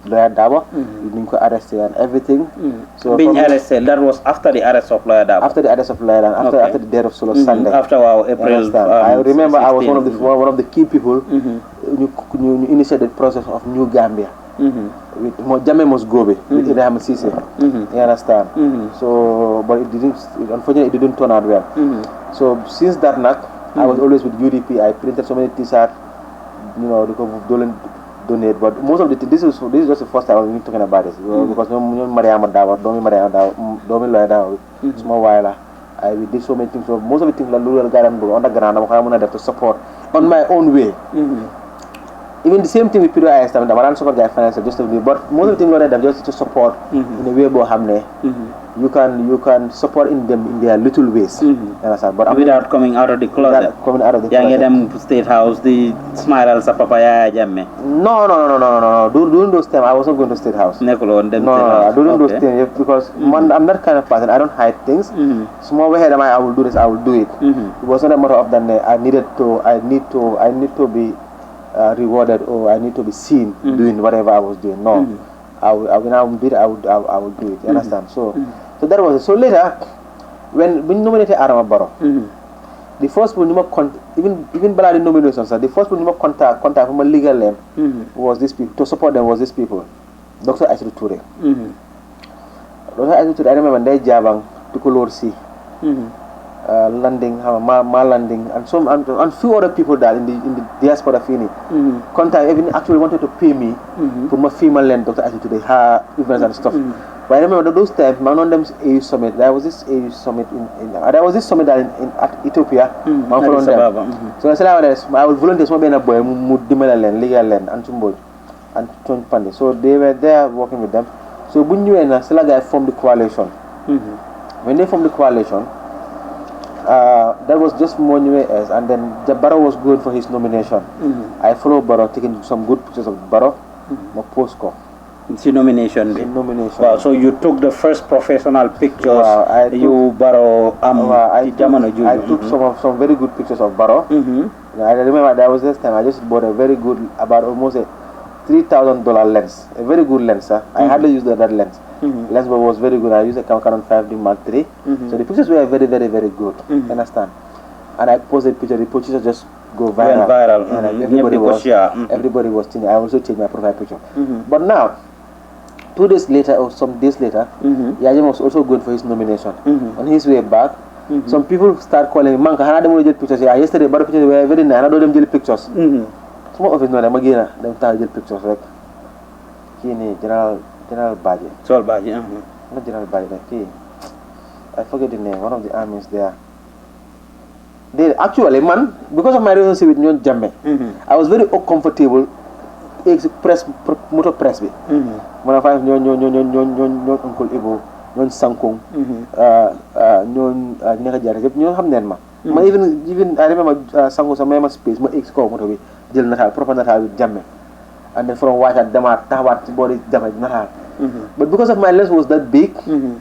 Lawyer Darboe. We didn't arrested and everything. So being arrested, that was after the arrest of Lawyer Darboe. After the arrest of Lawyer Darboe, after the death of Solo Sunday. After April. I remember 16. I was one of the key people who initiated the process of New Gambia. With Jammeh must go with Ibrahim Cisse. You understand? So, but unfortunately, it didn't turn out well. So since that night, I was always with UDP. I printed so many t-shirts, to donate. But most of this is just the first time I'm talking about this because Mariama Dawa, Domi Lawyer Dawa, small while we did so many things. So most of the things like rural garden underground, I'm to support on my own way. Even the same thing with PDOIS, I'm not support guy financial just to do, but most of the things that I'm just to support in a way Bohamne. You can support in them in their little ways. But without coming out of the closet. Young them State House, the smile sa papaya Jammeh. No. During those times I wasn't going to State House. No. During those times because I'm that kind of person. I don't hide things. Small way I will do this. I will do it. It wasn't a matter of that I need to be rewarded or I need to be seen doing whatever I was doing. No. When I would do it, I would do it. You understand? So that was it. So later, when we nominated Adama Barrow, the first people even below the nomination, the first people contact from a legal name was this people to support them was these people, Dr. Aissatou Touré. Dr. Aissatou Touré, I remember when they jabang to Kolorsi, landing, landing, and few other people that in the diaspora fini. Contact even actually wanted to pay me for my female land, Dr. Aissatou Touré, her events and stuff. But I remember those times, one of them AU summit. There was this AU summit there was this summit at Ethiopia. So I said I would volunteer some boy legal land and some and Pandi. So they were there working with them. So Bunyu and Salaga formed the coalition. When they formed the coalition, that was just Monue and then Barrow was going for his nomination. I followed Barrow, taking some good pictures of Barrow, my postcard. It's your nomination. Wow, so you took the first professional pictures. I took some very good pictures of Barrow. I remember there was this time I just bought a very good, about almost a $3,000 lens, a very good lens. I hardly used that lens. Lens was very good. I used a Canon 5D Mark III. So the pictures were very, very, very good. Understand? And I posted picture. The pictures just go viral. And everybody was changing. I also changed my profile picture. But now, 2 days later or some days later, Yajim was also going for his nomination. On his way back, some people start calling me, Manka, I don't pictures. Yesterday, but pictures were very nice. I don't them pictures. Some of us know them again. Them tell pictures like Kini, General General Baji. Sol Baji. Not General Baji, like I forget the name. One of the armies there. They actually, man, because of my relationship with Nyon Jamme, I was very uncomfortable. Press motor press me. When I find Nyon Uncle Ibo, Nyon Sankung, Nyon Nagajar, Nyon Hamnenma. Even I remember Sango Samema space, my ex called motorway, Jil Natal, proper Natal with Jamme. And then from White at Damat, Tawat body damage Natal. But because of my lens was that big, and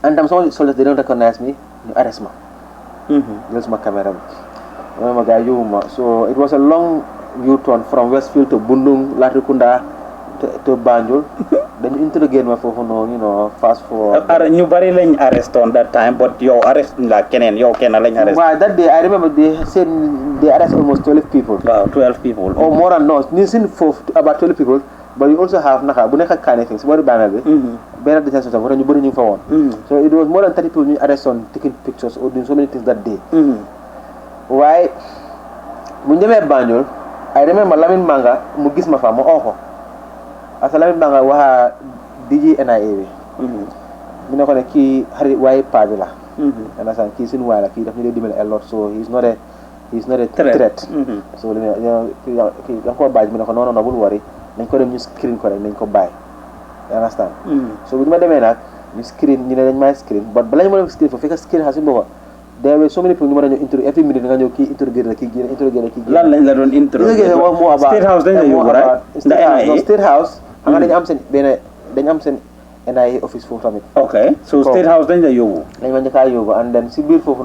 some soldiers they don't recognize me, you arrest me. Use my camera. So it was a long U-turn from Westfield to Bundung, Latrikunda to Banjul. Then you interrogate me for fast forward. You very late arrest on that time, but your arrest like Kenan, your Kenan arrest. Well, that day I remember they said they arrest almost 12 people. 12 people. Or more than no, for about 12 people. But you also have buneka kind of things. What about it? Better detention of you bring for one. So it was more than 30 people you arrest on taking pictures or doing so many things that day. Why? When you were Banjul, I remember Lamin Manga, Mugis Mafamo Oho. As a Lamin Manga, Waha DJ NIA. You know, when key Harry White Padula. And as I'm kissing while he definitely did a lot, so he's not a threat. So, you know, by me, no, worry. Then call them screen correct, then buy. You understand? So with my demand, you screen, my screen, but blind screen for fake screen has been. There were so many people who into every minute you key interrogate the key. State House then you right? State House. I'm sending NIA office for it. Okay, so State House then you. And then see bill for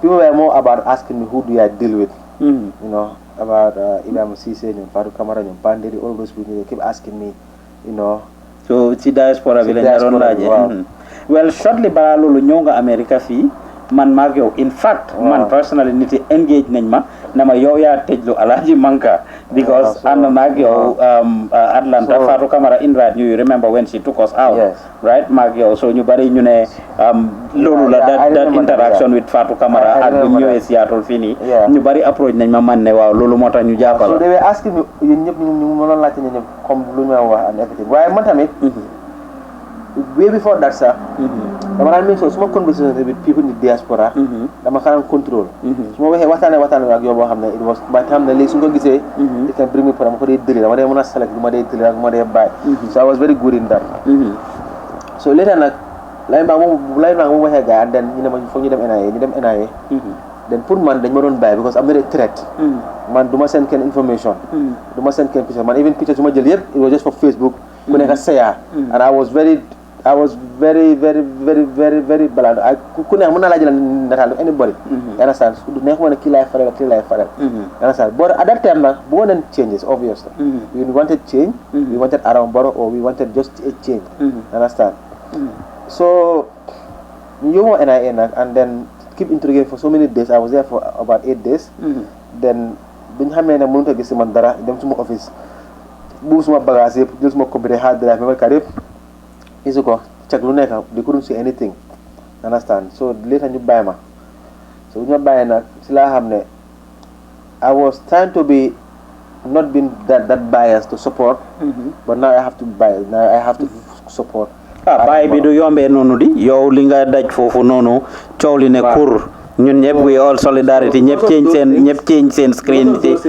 people were more about asking me who do I deal with. You know. About Imam Sise and Faru Kamara and Pandiri, all those people, they keep asking me, you know. So, it's diaspora village. Well, shortly, Baralolo Nyonga America fee, man Magyo. In fact, man personally need to engage Nenma, Nama Yoya Tejlo Alhagie Manka, because Anna Magyo, Atlanta, Faru Kamara in right, you remember when she took us out, right? Magyo, so you bari Nune, Lulula, that interaction with Faru Kamara at the New Seattle Fini, you bari approach Nenma Manewa, Lulumota, New Japal. So they were asking me, you Latin come Bluma and everything. Why, Montamit? Way before that, sir, I make so small conversations with people in the diaspora. I'm a control. Small way, what it was by the time the list you say, they can bring me for a deal. I want to select the buy. So I was very good in that. So later, line over here, and then you them NIA. Then put man, then you don't buy because I'm not a threat. Man, do not send information. Do not send pictures. Man, even pictures, it was just for Facebook. When I say, and I was very balanced. I couldn't have anybody. Understand? Never want to kill life forever. Understand? But at that time, born and changes, obviously. We wanted change, we wanted around borrow, or we wanted just a change. Understand? So, you were NIA, and then keep interrogating for so many days. I was there for about 8 days. Then, Benjamin and Munta gets Mandara, them to my office. Boost my bagage, just my computer hard drive, my career. Is okay. Check Luneka, they couldn't see anything. Understand? So later you buy ma. So when you buy na, sila hamne. I was trying to be not being that biased to support, but now I have to buy. Now I have to support. Buy bidu yombe nonu di. Yo linga daj fofu nonu. Chowli ne kur. Ñun ñep we all solidarity ñep change sen screen because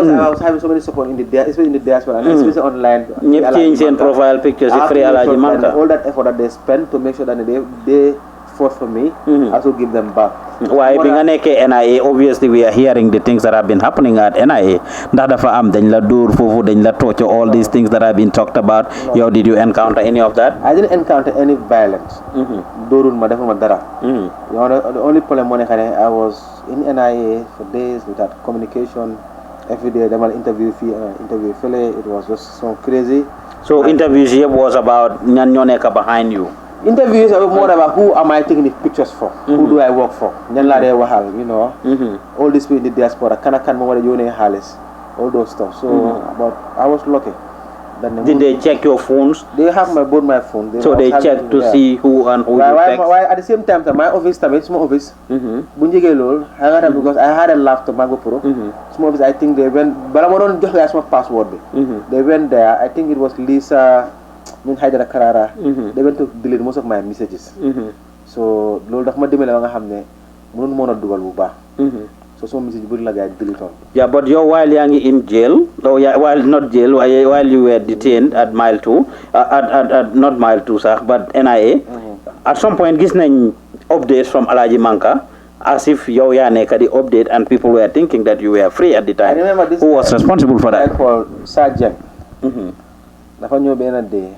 I was having so many support in the especially in the diaspora and especially online ñep change sen profile pictures free Alhagie Manka all that effort that they spend to make sure that they fought for me I also give them back. Why being an NIA, obviously we are hearing the things that have been happening at NIA. That dañ la dur fofu dañ la torture, all these things that have been talked about. Yo, did you encounter any of that? I didn't encounter any violence. Dorul ma defuma dara. The only problem I was in NIA for days without communication. Every day they will interview fele. It was just so crazy. So interviews here was about ñan ñoo nekk behind you. Interviews are more about who am I taking the pictures for? Who do I work for? You know, all these people in the diaspora, all those stuff. So, but I was lucky. Did they check your phones? They have both my phone. So they checked to see who and who you text? At the same time, my office, small office, because I had a laptop, Mago Pro. Small office, I think they went, but I don't just ask my password. They went there. I think it was Lisa. ñun Haidara Karara they went to delete most of my messages so loolu daf ma dimbale ba nga xam ne mënul mën a dugal bu baax so some message bu la gars yi delete on yeah, but you while you are in jail, or while not jail, while you were detained at mile 2, at not mile 2, sir, but NIA, at some point, gis nañ updates from Alhagie Manka, as if you were the update and people were thinking that you were free at the time. I remember this. Who was responsible for that? Called Sergeant. Dafa ñëw benn day.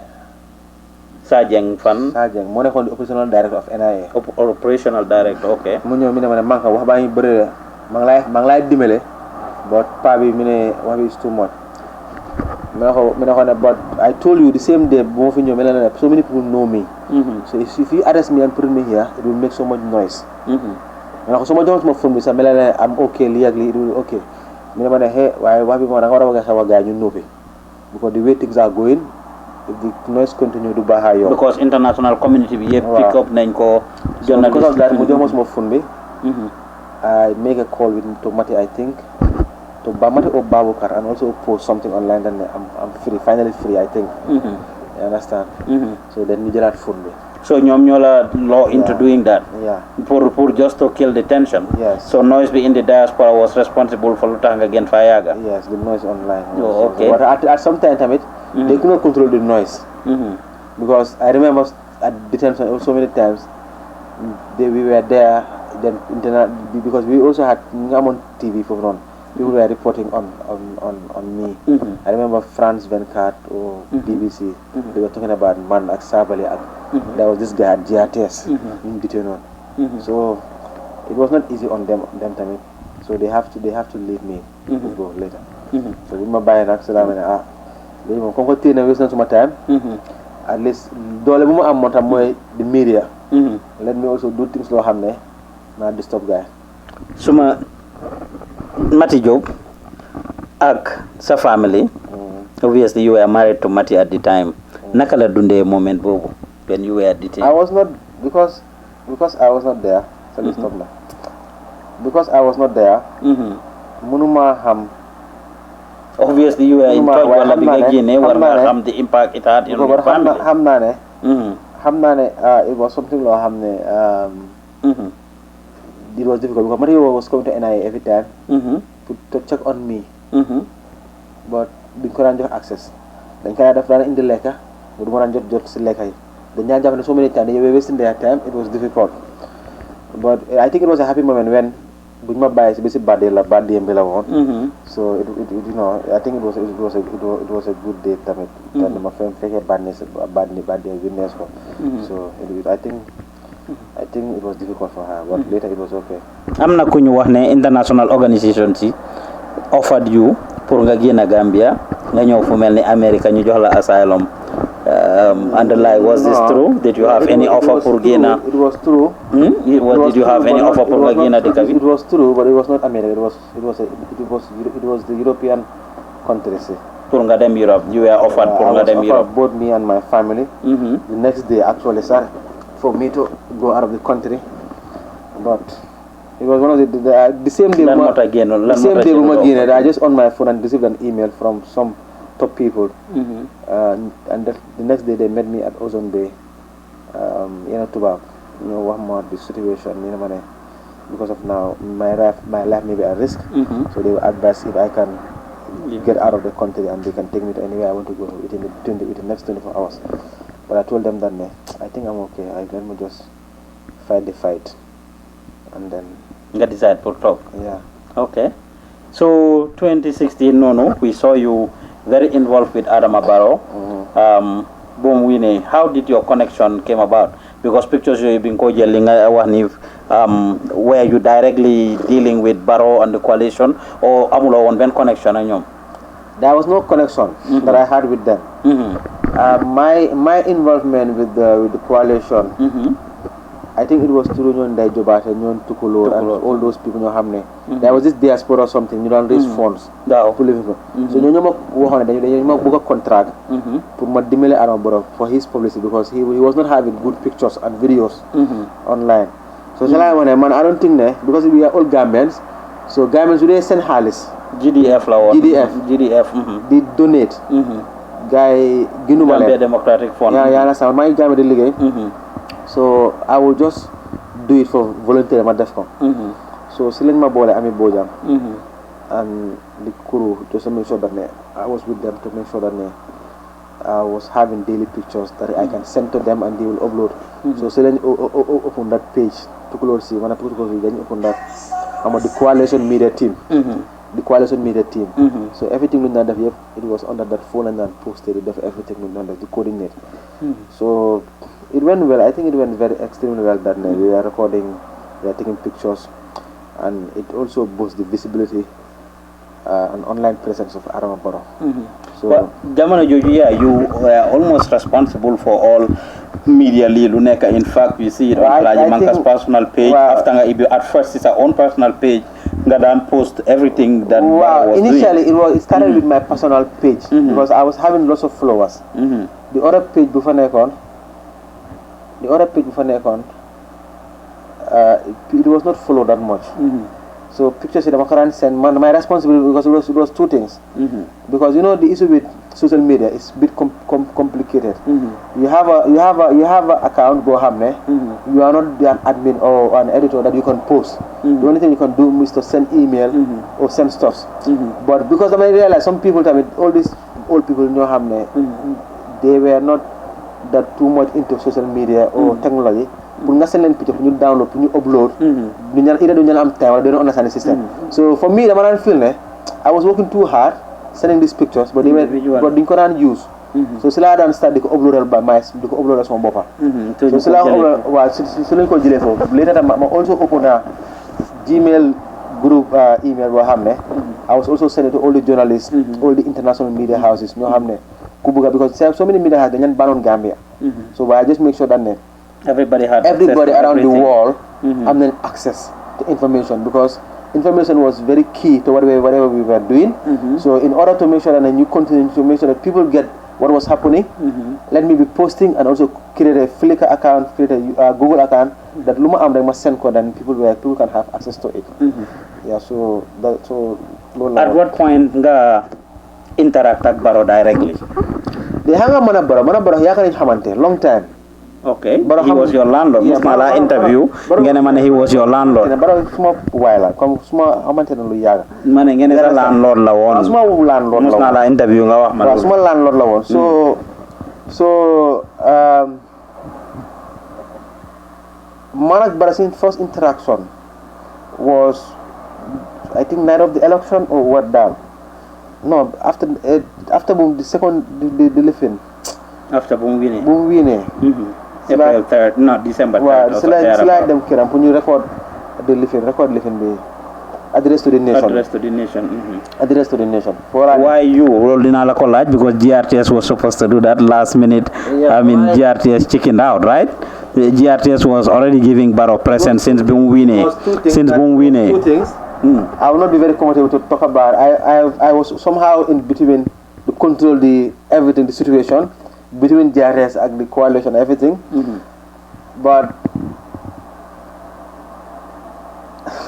Sergeant fan. Sergeant moo nekkoon operational director of NIA. Operational director, okay. mu ñëw mi ne ma ne Manka wax baa ngi bëri maa ngi lay dimbale but pa bi mi ne wax bi is too much. mi ne ko ne but I told you the same day bu ma fi ñëw mi ne so many people know me. So if you arrest me and put me here it will make so much noise. mi ne ko su ma joxoon sama phone bi sax mi ne am okay lii ak lii it will okay. mi ne ma ne hey waaye wax bi moom da nga war a wax ak gars yi ñu noppi because the way things are going if the noise continue du baax yow. Because international community bi yëpp pick up nañ ko. So because of that mu jox ma sama phone bi. I make a call to Mati, I think, to Mati or Babukar, and also post something online. Then I'm free, finally free, I think. You understand? So then we get phone me. So ñoom law into doing that. Yeah. For just to kill the tension. Yes. So noise in the diaspora was responsible for lutang against Fayaga. Yes, the noise online. Oh, okay. But at some time, they could not control the noise because I remember at detention so many times we were there. Then because we also had on TV for run. People were reporting on me. I remember France 24 or BBC. They were talking about Man at Sabali. There was this guy at GRTS in detained on. So it was not easy on them time. So they have to leave me to go later. So we my buying accident they will come to waste some time. At least the media. Let me also do things slow hamne. Not disturb guy. Suma Mati Job ak sa family. Obviously you were married to Mati at the time. Naka la dundee moment bobu when you were detained? I was not because I was not there. So stop now. Because I was not there. Munuma ham. Obviously you were in touch wala biga Guinea wala ham the impact it had in your family. Ham nane it was something lo hamne it was difficult because Mario was coming to NIA every time to check on me. But we couldn't get access. Then can I in the letter? We don't just select it. The Nyan so many times they were wasting their time. It was difficult. But I think it was a happy moment when Bugma Bai is basically bad day and Bella won. So it you know I think it was a good day. That my friend fake a badness bad day witness. So I think it was difficult for her, but later it was okay. Am na ku ñu wax ne international organization ci offered you pour nga génn Gambia nga ñëw fu mel ni America ñu jox la asylum and the like. Was this true? Did you have any offer pour génn? It was true. Did you have any offer pour nga génn dëkk bi? It was true, but it was not America. It was the European countries. Pour nga dem Europe, you were offered pour nga dem Europe. Both me and my family. The next day actually, sir. For me to go out of the country, but it was one of the same day. The same day, I just on my phone and received an email from some top people, and the next day they met me at Ozone Bay, Tubab. What more the situation, because of now my life may be at risk. So they will advise if I can get out of the country and they can take me to anywhere I want to go within the next 24 hours. But I told them that I think I'm okay. Let me just fight the fight, and then. You decide to talk. Yeah. Okay. So 2016, we saw you very involved with Adama Barrow. Boom Winnie, how did your connection came about? Because pictures you've been yelling were you directly dealing with Barrow and the coalition, or amulo one connection on you? There was no connection that I had with them. My involvement with the coalition, I think it was through Nyon Daijobat and Nyon Tukulo and all those people you have. There was this diaspora or something, you don't raise funds to live. So you know book a contract for his publicity because he was not having good pictures and videos online. So I don't think because we are all Gambians, so Gambians today send Halis. GDF. They donate. guy Gambia Democratic Fund. Yeah, understand. My Gambia delegate. So I will just do it for volunteer ma def ko. So si lañ ma boole Ami Bojang. And the crew just to make sure that I was with them to make sure that I was having daily pictures that I can send to them and they will upload. So then open that page to close see when I put then open that the coalition media team. The coalition media team. So everything we done it was under that phone and then posted it everything we done the coordinate. So it went well. I think it went very extremely well that we are recording, we are taking pictures, and it also boosts the visibility and online presence of Adama Barrow. So Jamano Jojo, you were almost responsible for all media Luneka. In fact, we see it on Alhagie Manka's personal page. At first, it's our own personal page. Gadan post everything that was initially doing. it started with my personal page because I was having lots of followers. The other page before Nekon, it was not followed that much. So pictures that I can't send. My responsibility because it was two things. Because the issue with social media is a bit complicated. You have a account go hamne. You are not the admin or an editor that you can post. The only thing you can do is to send email or send stuffs. But because I realized some people all these old people know hamne, they were not that too much into social media or technology. Pour nga send leen picture pour ñu download pour ñu upload either duñu am time or they don't understand the system. So for me dama daan feel I was working too hard sending these pictures but duñ ko daan use. So si laa daan start di ko uploadal di ko uploadal sama boppa. So si laa waaw si lañ ko jëlee foofu later tam ma also open a Gmail group email boo xam ne I was also sending to all the journalists all the international media houses ñoo xam ne ku bëgga because so many media houses dañu banoon Gambia. So I just make sure that everybody around the world had access to information because information was very key to whatever we were doing. So in order to make sure that you continue to make sure that people get what was happening, let me be posting and also create a Flickr account, create a Google account that Luma Amrek must send code and people can have access to it. Yeah, so at what point nga interact with Barrow directly? They hang on Barrow yakani long time. Okay, but he was your landlord. Yes, my interview. He was your landlord. Small while, come small. How much lu yaga? Man, landlord la one. Small landlord. Small interview nga small landlord la one. So Manak Barasin's first interaction was, I think, night of the election or what? No, after the second the living. After boom winning. April 3rd, not December 3rd. Wow, select them kiram when you record living be address to the nation. Address to the nation. Why you rolled in ala collage? Because GRTS was supposed to do that last minute. Yeah, GRTS chickened out, right? The GRTS was already giving Barrow present since Boom Winnie. Two things. I will not be very comfortable to talk about. I was somehow in between to control the situation. Between JRS and the coalition, everything. But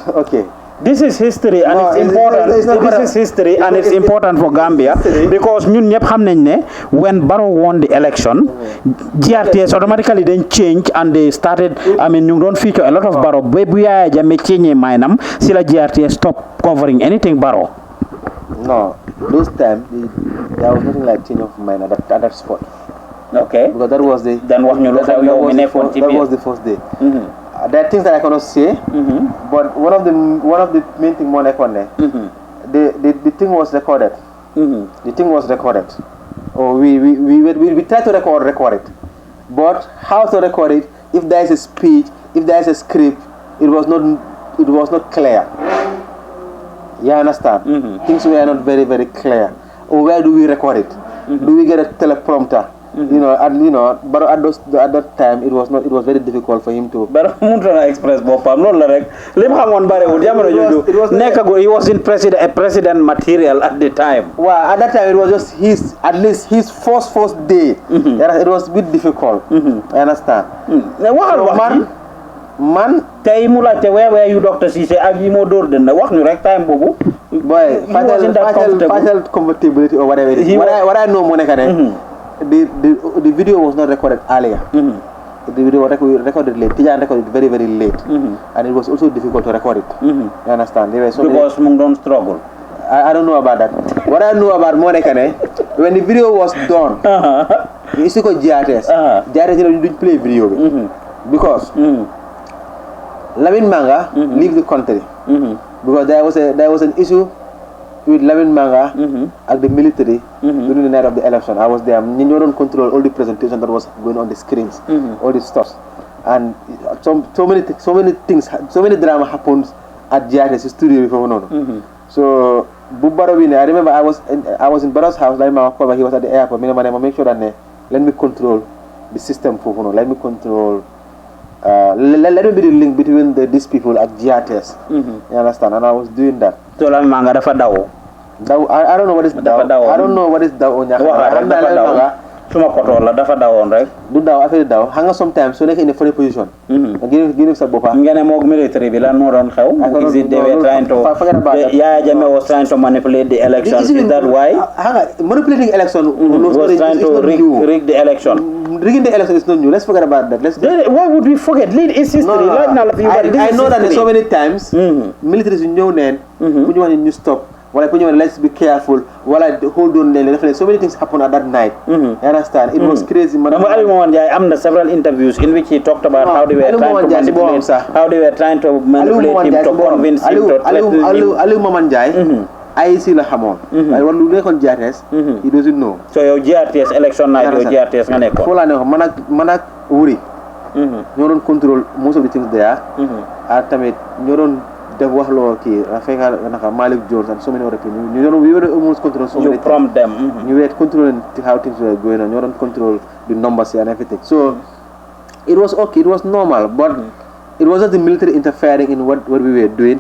okay, this is history and it's important. This is history and it's important for Gambia because ñun ñep xam nañ ne when Barrow won the election, GRTS automatically then changed and they started. ñu don't feature a lot of Barrow. Bu Yaya Jammeh change mainam, sila GRTS stop covering anything Barrow. No, those times there was nothing like change of mind at that spot. Okay. Because that was the that was the first day. There are things that I cannot say, but one of the main things more the thing was recorded. The thing was recorded. Or we tried to record it, but how to record it? If there is a speech, if there is a script, it was not clear. You understand? Things were not very, very clear. Or where do we record it? Do we get a teleprompter? But at that time it was very difficult for him to. But express bopam non la rek lim xamone bari wul jamono joju he was in president material at the time. Well, at that time it was just his first day. It was a bit difficult. I understand. Man tay mu laajte where you Dr. Cissé ak yi mo door den wax ñu rek time bobu boy, partial compatibility or whatever it is. What I know, Monica, the video was not recorded earlier. The video was recorded late. Tijan recorded very, very late. And it was also difficult to record it. You understand? There were so because Mung don't struggle. I don't know about that. What I know about Monica, when the video was done, you used to go GRTS. GRTS didn't play video. Because Lamin Manga leave the country. Because there was an issue with Lamin Manga at the military during the night of the election. I was there. You don't control all the presentation that was going on the screens, all the stuff, and so many things, so many drama happens at GRS studio before. So Bubarovine, I remember I was in Barrow's house. Like my he was at the airport. Make sure that let me control the system for let me control. Let me be the link between these people at GRTS. You understand? And I was doing that. So Lamin Manga dafa daw. I don't know what is daw. I don't know what is daw on Suma koto la dafa dawon rek. Du daw affaire daw. Hanga sometimes so nek in a funny position. Give sa bopa. Ngene mok military bi lan mo don xew. Is it they were trying to Yaya Jammeh was trying to manipulate the election. Is that why? Hanga manipulating election was trying to rig the election. Rigging the election is not new. Let's forget about that. Why would we forget? Lead is history. Right now, I know that so many times militaries in new name, when you want to stop, let's be careful. Hold on, so many things happen at that night. You understand? It was crazy. I'm the several interviews in which he talked about how they were trying to manipulate him to convince him to Ali Mamanjai. I see la xamone ay walu nekkon GRTS he doesn't know. So your GRTS election night your GRTS nga nekkon fo la ne man ak wuri ñoo don control most of the things there at tamit ñoo don def wax lo ki fekal naka Malik Jones and so many other people we were almost control so many you prompt them you were controlling how things were going on. You don't control the numbers and everything, so it was okay, it was normal, but it wasn't the military interfering in what we were doing.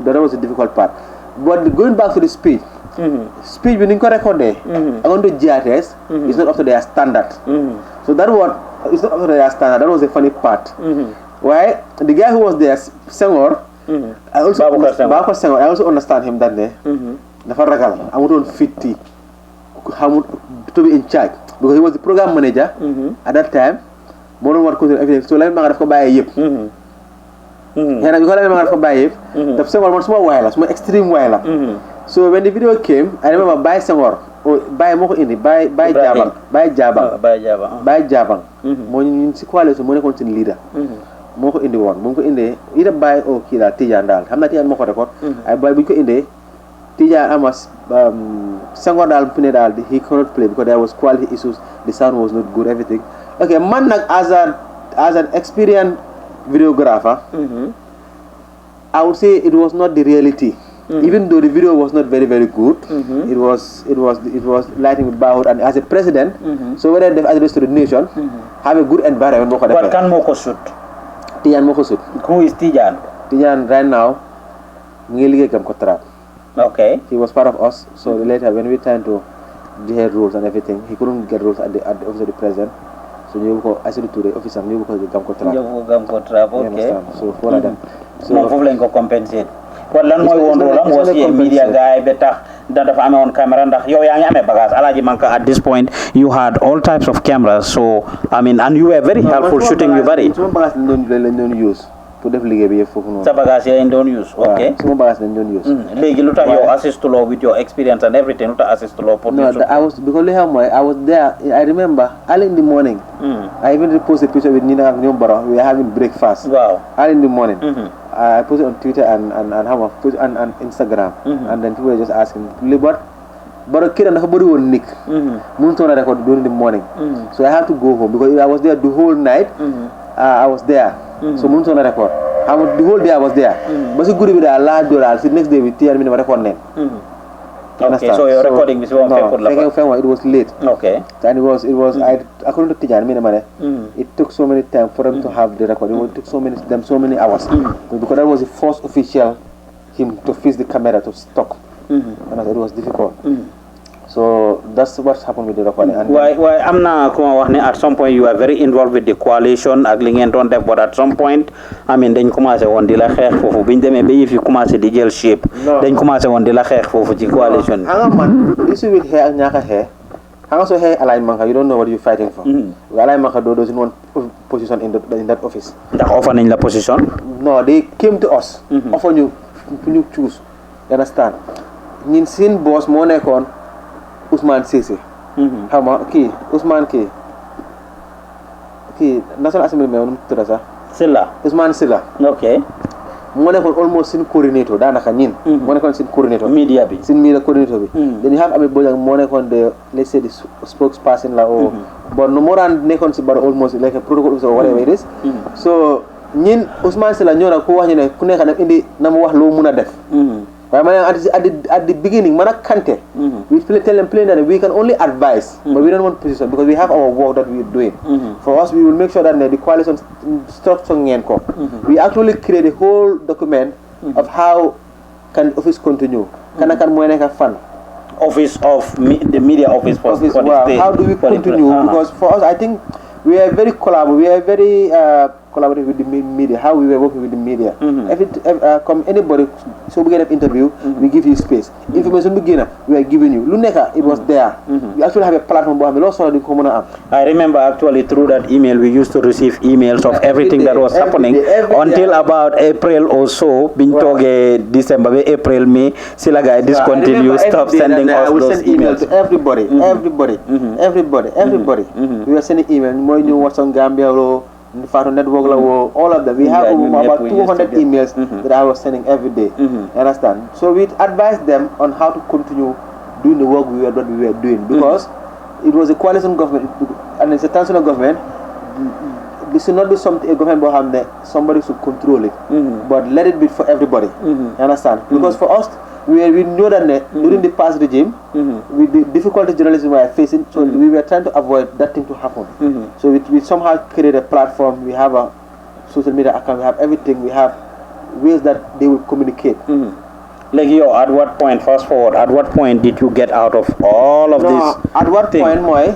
That was the difficult part. But going back to the speech, speech we didn't record there. On the GRTS, it's not up to their standard. So that was it's not up to their standard. That was the funny part. Why the guy who was there, Senghor, I also understand him that day. The Faragal, I want 50 to be in charge because he was the program manager at that time. More than what everything. So let me go buy a yip. And I go buy a yip. The Senghor was more wireless, more extreme wireless. So when the video came, I remember buy Senghor or buy more in the buy Jabang. More in Siquales, more content leader. More in the one, more in the either buy or kill a Tijandal. I'm not even more record. I buy Buko in the Tija Amas Senghor Dal Pinedal, he cannot play because there was quality issues, the sound was not good, everything. Okay, man, as an experienced videographer, I would say it was not the reality. Even though the video was not very, very good, it was lighting with Bahut, and as a president, so whether they address to the nation, have a good environment. What can Moko shoot? Tijan Moko shoot. Who is Tijan? Tijan right now, Ngili Gamkotra. Okay. He was part of us. So later, when we turned to the rules and everything, he couldn't get rules at the office of the president. So you go, I said to the officer, you go to the Gamkotra. Okay. So for them. So for them, compensate. What land moy won rolam was a media guy better that of on camera ndax yow yaangi amé bagage Alhagie Manka. At this point you had all types of cameras, so I mean, and you were very helpful shooting you very some bagage lañ use pour def liggéey bi yépp fofu non sa bagage yañ doon use. Okay, some bagage lañ doon use légui lutax yow assist to law with your experience and everything lutax assist to law pour no I was because I was there. I remember early in the morning I even posted a picture with Nina and Nyohobai. We were having breakfast. Wow. Early in the morning. I put it on Twitter and Instagram, and then people were just asking, but a kid and nobody will nick. Muntona record during the morning, so I had to go home because I was there the whole night. I was there, so Muntona record. The whole day I was there. But it's good with a large dollar. The next day we tear me record name. Okay, so your recording is one paper. It was late. Okay. And it was I couldn't take it took so many time for them to have the recording. It took so many hours. Because that was the first official him to fix the camera to stock. And it was difficult. So that's what happened with the recording. And why am na kuma wax ne at some point you are very involved with the coalition ak li ngeen doon def, but at some point I mean dañ commencé woon di la xeex foofu biñ demee ba yëf yi commencé di jël shape. dañ commencé woon di la xeex foofu ci coalition bi. Hanga man issue with hair ak ñaaka hair. Hanga so hair Alhagie Manka, you don't know what you're fighting for. Alhagie Manka doesn't want position in that office. Ndax offer nañ la position? No, they came to us. Offer ñu choose. You understand? Ñin seen boss moo nekkoon Ousmane Cissé. Xam nga kii Ousmane kii National Assembly member nu mu tudd sax. Silla. Ousmane Silla. Okay. moo nekkoon almost sin coordinator daanaka ñin. moo nekkoon sin coordinator. Media bi. Sin media coordinator bi. Then you have Amit Bojang moo nekkoon the let's say the spokesperson la or. But no more than nekkoon si baro almost like a protocol officer or whatever it is. So ñin Ousmane Silla ñëw na ku wax ñu ne ku nekk dem indi na mu wax loo mun a def. But at the beginning, Mana Kante, we tell them plainly that we can only advise, but we don't want position because we have our work that we're doing. For us, we will make sure that the coalition structure we actually create a whole document of how can the office continue. Can fund? Office of the media office for the state. How do we continue? Because for us, I think we are very collaborative. We are very collaborative with the media. How we were working with the media. Come anybody, so we get an interview, we give you space. Information beginner, we are giving you. Luneka, it was there. We actually have a platform. I remember actually through that email, we used to receive emails of everything that was happening until about April or so. Bintoge December, April, May. Silaga discontinue. Stop sending us those emails to everybody. We were sending emails. More new what's on Gambia or Fato Network, all of them. We have about 200 emails that I was sending every day. Understand? So we advised them on how to continue doing the work we were doing because it was a coalition government and it's a transitional government. This should not be something a government but somebody should control it, but let it be for everybody. Understand? Because for us, we know that during the past regime, with the difficulties journalism were facing, so we were trying to avoid that thing to happen. So we somehow created a platform. We have a social media account. We have everything. We have ways that they will communicate. Like yo, at what point? Fast forward. At what point did you get out of all of this? At what point, moi?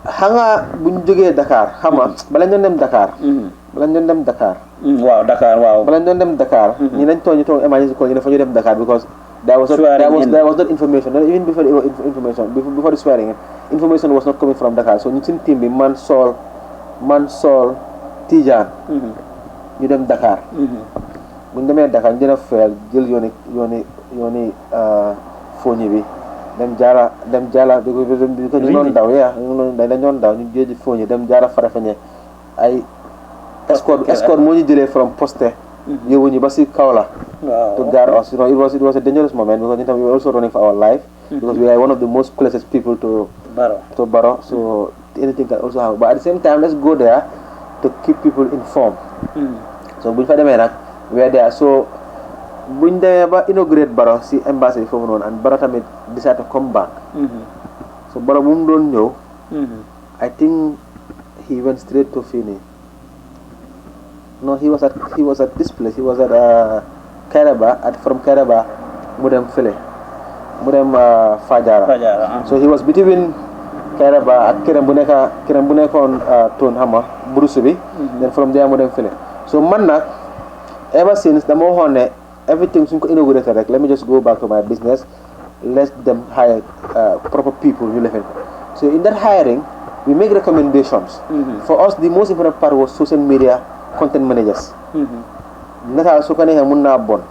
Hanga bunjuge Dakar. Hama balanjondem Dakar. Balanjondem Dakar. Wow, Dakar, wow. Balanjondem Dakar. Ni nañ toñu to emergency call ñu fa ñu dem Dakar because there was not information. Even before the information, before the swearing, information was not coming from Dakar. So ñu sin team bi man Sol Tijan. Ñu dem Dakar. Buñ demee Dakar ñu dina feel jël yoni foñi bi dem jala bi ko ñu non daw dañ ñon daw ñu jëji foñi dem jara Farafeñe ay escort moo ñu jëlee from poste yóbbu ñu ba si Kaolack to guard us. You know, it was a dangerous moment because we were also running for our life because we are one of the most closest people to Barrow. So anything can also happen, but at the same time let's go there to keep people informed. So buñ fa demee nag we are there. So buñ demee ba inaugurate Barrow si embassy bi foofu noonu and Barrow tamit decide to come back. So Barrow bu mu doon ñëw I think he went straight to Fini. No, he was at this place. He was at Kairaba. From Kairaba, Mudem File, Mudem Fajara. So he was between Kairaba and Kirambuneka on Tonhama, Burusubi. Then from there, Mudem File. So Manak, ever since the Mohone, everything's inaugurated. Like, let me just go back to my business. Let them hire proper people. So in that hiring, we make recommendations. For us, the most important part was social media content managers. Nata sokane munna bon,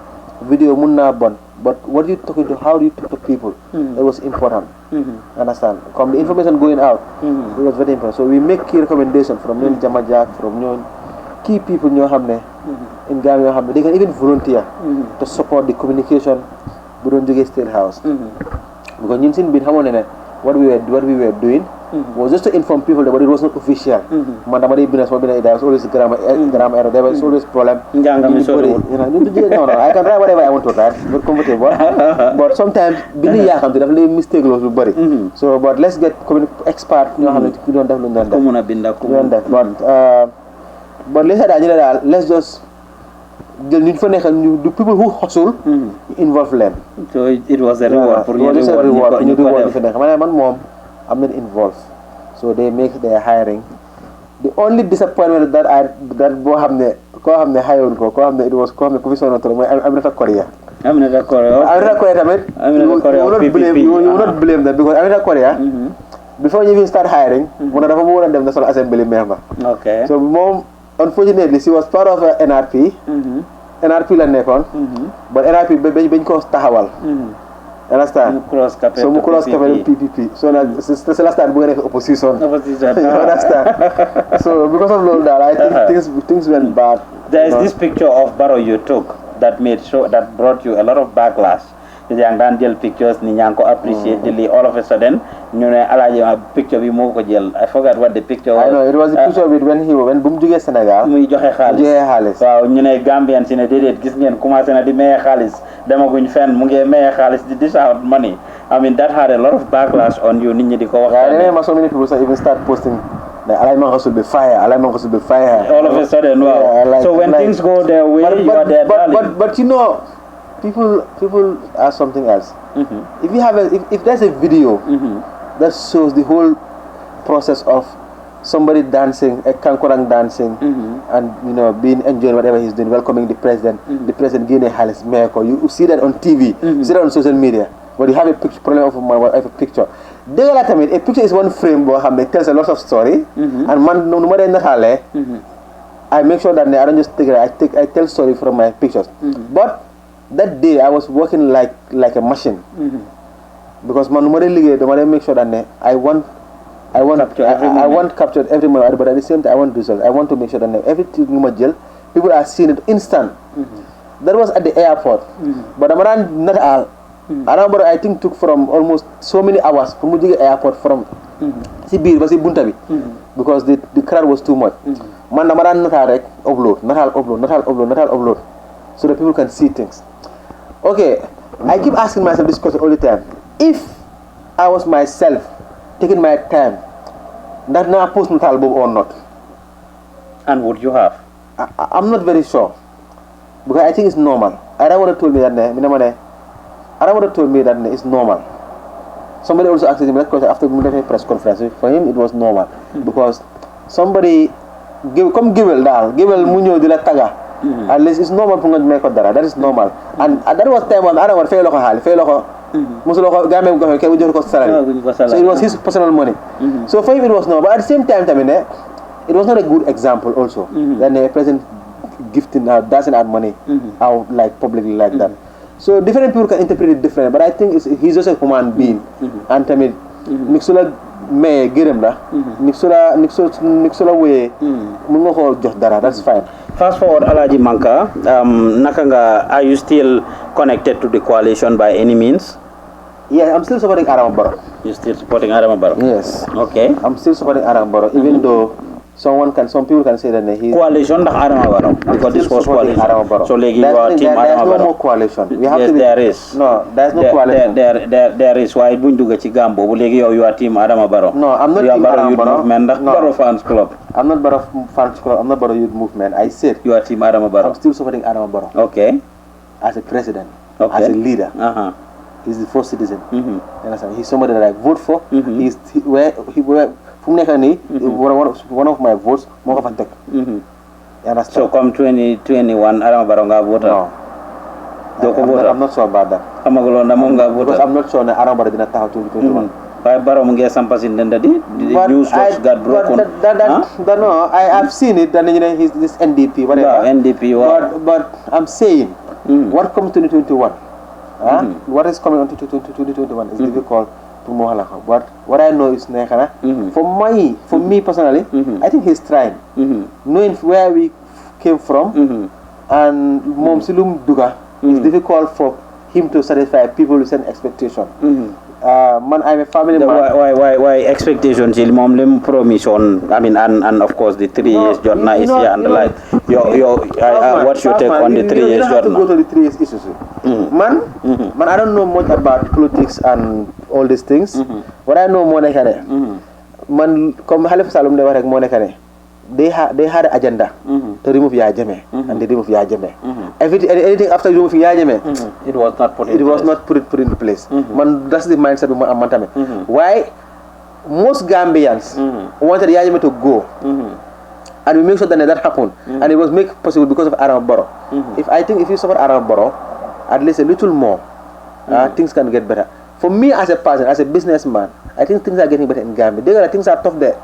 video munna bon. But what are you talking to? How do you talk to people? That was important. Understand? Come the information going out, it was very important. So we make key recommendations from Nyon Jamajak, from Nyon key people in in Gambian. They can even volunteer to support the communication within the State House. Because Nyon bin hamone what we were doing was just to inform people that it was not official. There was always grammar error, there was always problem. No, I can write whatever I want to write, not comfortable. But sometimes definitely mistake So but let's get expert but let's just jël ñu fa nekkal ñu the people who hustle involve leen. So it was a reward for you. It was a reward ñu reward fi nekk man moom I'm not involved so they make their hiring. The only disappointment that boo xam ne koo xam ne xayoon ko koo xam ne it was koo xam ne ku fi sonn trop mooy Aminata Korea. Aminata Korea tamit. You will not blame them because Aminata Korea. Before you even start hiring. mu ne dafa mu war a dem National Assembly member. Okay. So moom unfortunately she was part of NRP. NRP la nekkoon. but NRP bañ ko taxawal. Understand? So mu cross capital PPP. So nag c'est la start bu nga nekk opposition. You understand? So because of loolu daal I think things went bad. There is this picture of Barrow you took that brought you a lot of backlash. Yaa ngi daan jël pictures ni ñaa ngi ko appreciate li all of a sudden ñu ne Alhaji picture bi moo ko jël I forgot what the picture was. I know it was a picture with when bu mu jógee Sénégal muy joxe xaalis waaw ñu ne Gambian si ne déedéet gis ngeen commencé na di maye xaalis demaguñ fenn mu ngi maye xaalis di dish out money. I mean that had a lot of backlash on you nit ñi di ko wax. Yeah, so many people even start posting like Alhagie Manka should be fired. All of a sudden, wow. Yeah, so when things go their way, you are there. But you know, people are something else. If you have if there's a video that shows the whole process of somebody dancing, a kankurang dancing, and being enjoying whatever he's doing, welcoming the president giving a halis meko. You see that on TV, you see that on social media. But you have a problem of a picture. A picture is one frame, but it tells a lot of story. And man, no matter what, I make sure that I don't just take it. I tell story from my pictures. But that day I was working like a machine. Because man, no matter what, make sure that I want captured every moment. But at the same time, I want results. I want to make sure that everything people are seeing it instant. That was at the airport. But I'm not all. I think took from almost so many hours from the airport from Sibir was Buntabi because the crowd was too much. Man namaran not upload so that people can see things. Okay, I keep asking myself this question all the time. If I was myself taking my time, that now post natal or not? And would you have? I'm not very sure because I think it's normal. I don't want to tell me that it's normal. Somebody also asked him that question after the press conference. For him, it was normal because somebody give munyo de la taga. At least it's normal to make dara. That is normal. And that was time when I don't fail so it was his personal money. So for him, it was normal. But at the same time, it was not a good example also that the president gifting out doesn't add money out like publicly like that. So different people can interpret it differently, but I think he's just a human being. And I mean, Nixula may get him da. Nixula way mungo just dara. That's fine. Fast forward, Alhagie Manka, Nakanga, are you still connected to the coalition by any means? Yeah, I'm still supporting Adama Barrow. You're still supporting Adama Barrow? Yes. Okay. I'm still supporting Adama Barrow, even though some people can say that he's coalition Adama Barrow because this was coalition. So like you are team Adama Barrow. There's no more coalition. There is. No, there's no coalition. There is. Why bunduga chigambo? You are team Adama Barrow. No, I'm not team Adama Barrow. No. Barrow fans club. I'm not Barrow fans club. I'm not Barrow youth movement. I said you are team Adama Barrow. I'm still supporting Adama Barrow. Okay. As a president. Okay. As a leader. He's the first citizen. Understand? He's somebody that I vote for. One of my votes, more of a tech. So come 2021, Adama Barrow nga vote? No. I'm not sure about that. Because I'm not sure that Adama Barrow did not have 2021. Why Barrow mungi sampas in the news was got broken? No, I have seen it. That he's this NDP, whatever. Yeah, NDP. But I'm saying, what comes to 2021? What is coming on to 2021 is difficult. But what I know is for me personally, I think he's trying. Knowing where we came from and Mom Silum Duga, it's difficult for him to satisfy people with an expectation. Man, I'm a family man. Why expectations? Mom lim promission. I mean, and of course the 3 years journey is here and the like. What's your take on the 3 years journey? You don't have to go to the 3 years issues. Man, I don't know much about politics and all these things. What I know more man, come Halifa Salum never had more they had an agenda to remove Yaya Jammeh, and they removed Yaya Jammeh. Anything after removing Yaya Jammeh, it was not put in place. Man, that's the mindset of Mantame. Why most Gambians wanted Yaya Jammeh to go, and we make sure that happened, and it was made possible because of Aram Borough. If you support Aram Borough, at least a little more, things can get better. For me as a person, as a businessman, I think things are getting better in Gambia. Things are tough there.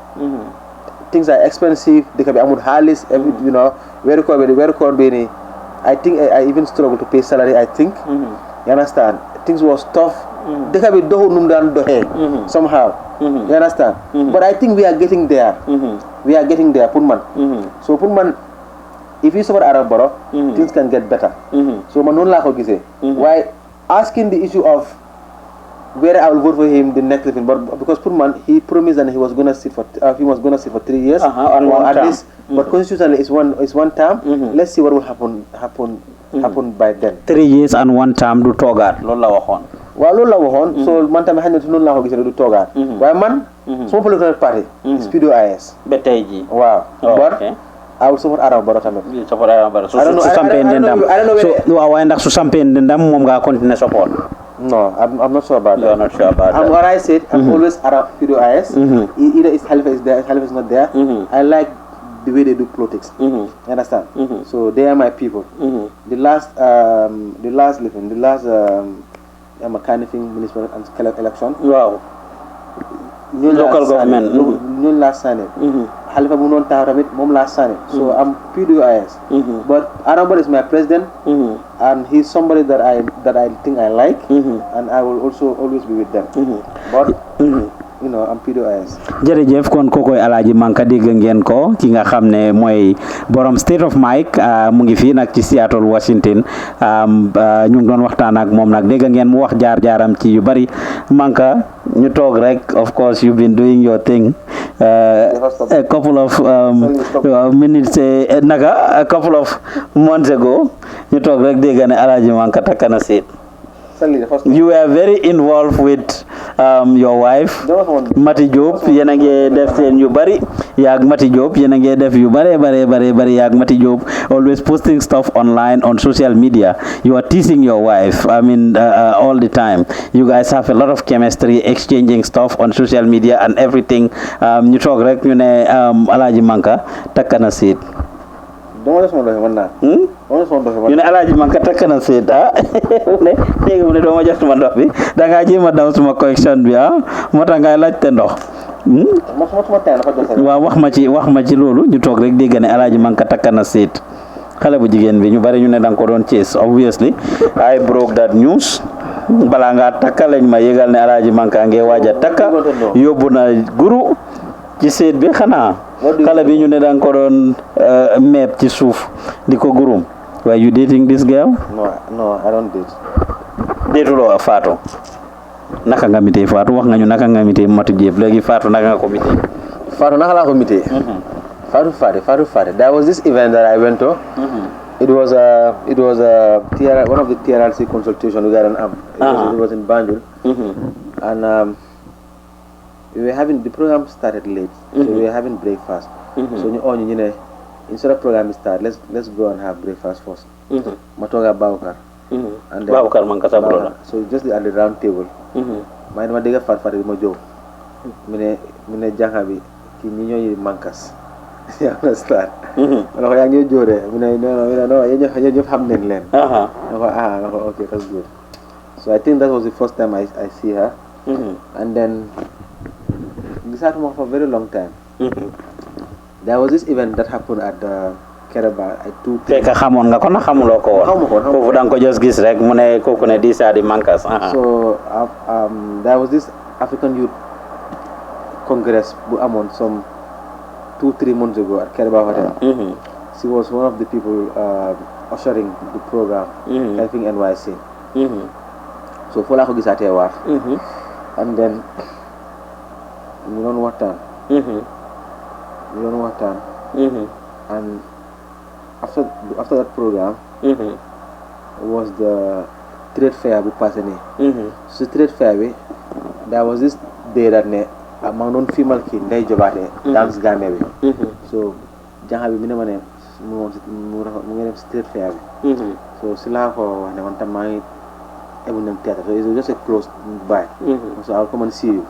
Things are expensive. They can be amud halis, you know, very cold. I think I even struggle to pay salary. I think you understand. Things was tough. They can be somehow. You understand. But I think we are getting there. We are getting there, Punman. So Punman, if you support Arab Borough, things can get better. So man, why asking the issue of where I will vote for him the next election, but because Purman, he promised that he was going to sit for 3 years, or at least. But constitutionally, it's one term. Let's see what will happen by then. 3 years and 1 term do togat. Lola wahon. Well, Lola wahon. So man, time hand to Lola wahon do togat. Why man? Small political party. It's PDOIS. Beteji. Wow. But I will support Arab Borough tamit. You support Arab Borough. So I don't know. So why not sustain ndam mom ga continue support? No, I'm not sure about that. You're not sure about that. What I said, I'm always Arab PDOIS. Either it's Halifa is there, Halifa is not there. I like the way they do politics. You understand? So they are my people. The last municipal election. Wow. Local government. New last Sunday. Halifa Munon Taharamit, Mom last Sunday. So I'm PDOIS. But Arambal is my president, and he's somebody that I think I like, and I will also always be with them. But you know, I'm PDOIS. Jërëjëf kon kokoy Alhagie Manka dégg ngeen ko ki nga xam ne mooy borom State of Mike mu ngi fii nag ci Seattle Washington ñu ngi doon waxtaan ak moom nag dégg ngeen mu wax jaar-jaaram ci yu bari Manka ñu toog rek of course you've been doing your thing a couple of minutes a couple of months ago ñu toog rek dégg ne Alhagie Manka takk na seet. You were very involved with your wife Mati Diop yéen a ngi def seen yu bari yaag Mati Diop yéen a ngi def yu bari yaag Mati Diop always posting stuff online on social media. You are teasing your wife, I mean all the time. You guys have a lot of chemistry, exchanging stuff on social media and everything. ñu toog rek ñu ne Alhagie Manka takk na seet. You ne Alhagie Manka takk na seet ne léegi mu ne doo ma jox suma ndox bi da ngaa jéem a daw suma connexion bi moo tax ngay laajte ndox waaw wax ma ci loolu ñu toog rek dégg ne Alhagie Manka takk na seet xale bu jigéen bi ñu bari ñu ne danga ko doon chase. Obviously I broke that news balaa ngaa takka lañ ma yëgal ne Alhagie Manka ngee waaj a takka yóbbu na guru ci seet bi xanaa xale bi ñu ne danga ko doon meeb ci suuf di ko gurum. Were you dating this girl? No, I don't date. Datuloo Fatou naka nga mitee Fatou wax nga ñu naka nga mitee Mati Diop léegi Fatou naka nga ko mitee. Fatou naka laa ko mitee. Fatou Fade. There was this event that I went to. It was one of the TRLC consultation we got an app. It was in Banjul. And we were having the program started late, so we were having breakfast. So you know, instead of program start, let's go and have breakfast first. Matoga Baukar. And Baukar Manka Sabrola. So just at the round table. My mother fat mo job. Mine Jahabi, Kinyo Mankas. You understand? No, you jore. No, you have Nengland. Okay, that's good. So I think that was the first time I see her. And then we sat for a very long time. There was this event that happened at the Keraba at 2:00. Fekk xamoon nga ko na xamuloo ko woon. Foofu da nga ko just gis rek mu ne kooku ne these are the Mankas. So there was this African Youth Congress bu amoon some 2-3 months ago at Keraba Hotel. She was one of the people ushering the program, helping NYC. So foo laa ko gisaatee waar. And then we don't waxtaan. And after that program was the trade fair bu passé nii. So trade fair bi there was this day that ne maa ngi doon filmal kii Ndeye Jobaate dance Gambia bi. So janxa bi mi ne ma ne mu ngi dem street fair bi so si laa ko wax ne man tam maa ngi able them theater so it was just a close by so I'll come and see you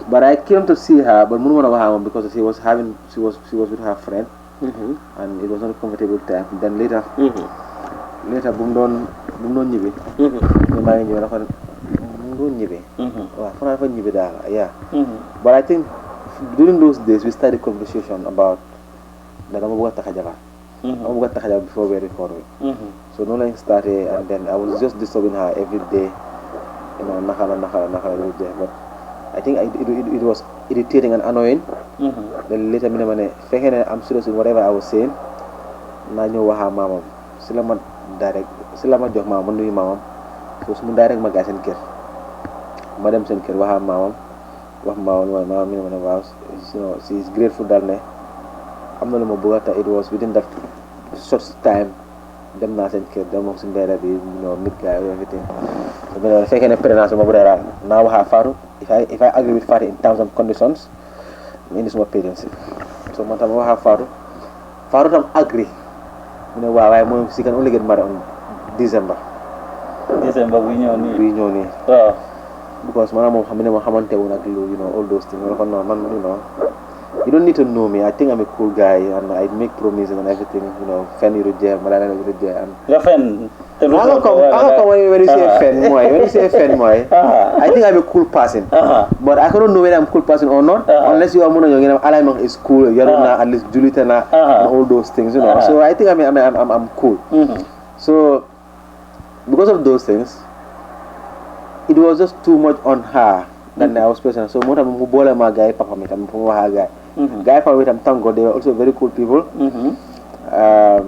but I came to see her but mënu ma wax ak because she was with her friend and it was not a comfortable time then later bu mu doon ñibbi maa ngi ñëw dafa mu doon ñibbi waaw fanaa fa ñibbi daal yeah but I think during those days we started conversation about that dama bëgg a takk jabar before we record it so no lañ started and then I was just disturbing her every day you know naka la every day but I think it was irritating and annoying then later mi ne ma ne fekkee ne I'm serious in whatever I was saying naa ñëw waxaa maamam si la ma jox maamam ma nuyu maamam so su mu direct ma gaay seen kër ma dem seen kër waxaa maamam wax maamam mi ne ma ne waaw she is grateful daal ne am na lu ma bëgg a it was within that short time dem naa seen kër dem moom si mbedd bi meet guy everything so bu fekkee ne prénance ma bu dee daal naa waxaa Fatou if I agree with Fatou in terms of conditions mu indi suma parents so man tam ma waxaa Fatou tam agree mu ne waaw waaye moom si kan only get married on December buy ñëw nii waaw because maanaam moom xam ne ma xamante wu nag lu all those things ma ne ko non man you don't need to know me. I think I'm a cool guy and I make promises and everything. Fen you reject, Malala you reject. Your fen. How come when you say fen, moy? I think I'm a cool person. But I don't know whether I'm a cool person or not unless you are one of your alignment is cool. You're not at least Julieta and all those things, So I think I'm cool. So because of those things, it was just too much on her. Then I was present. So more time bola my guy papa me tam guy. Guy papa me tam thank God they were also very cool people. I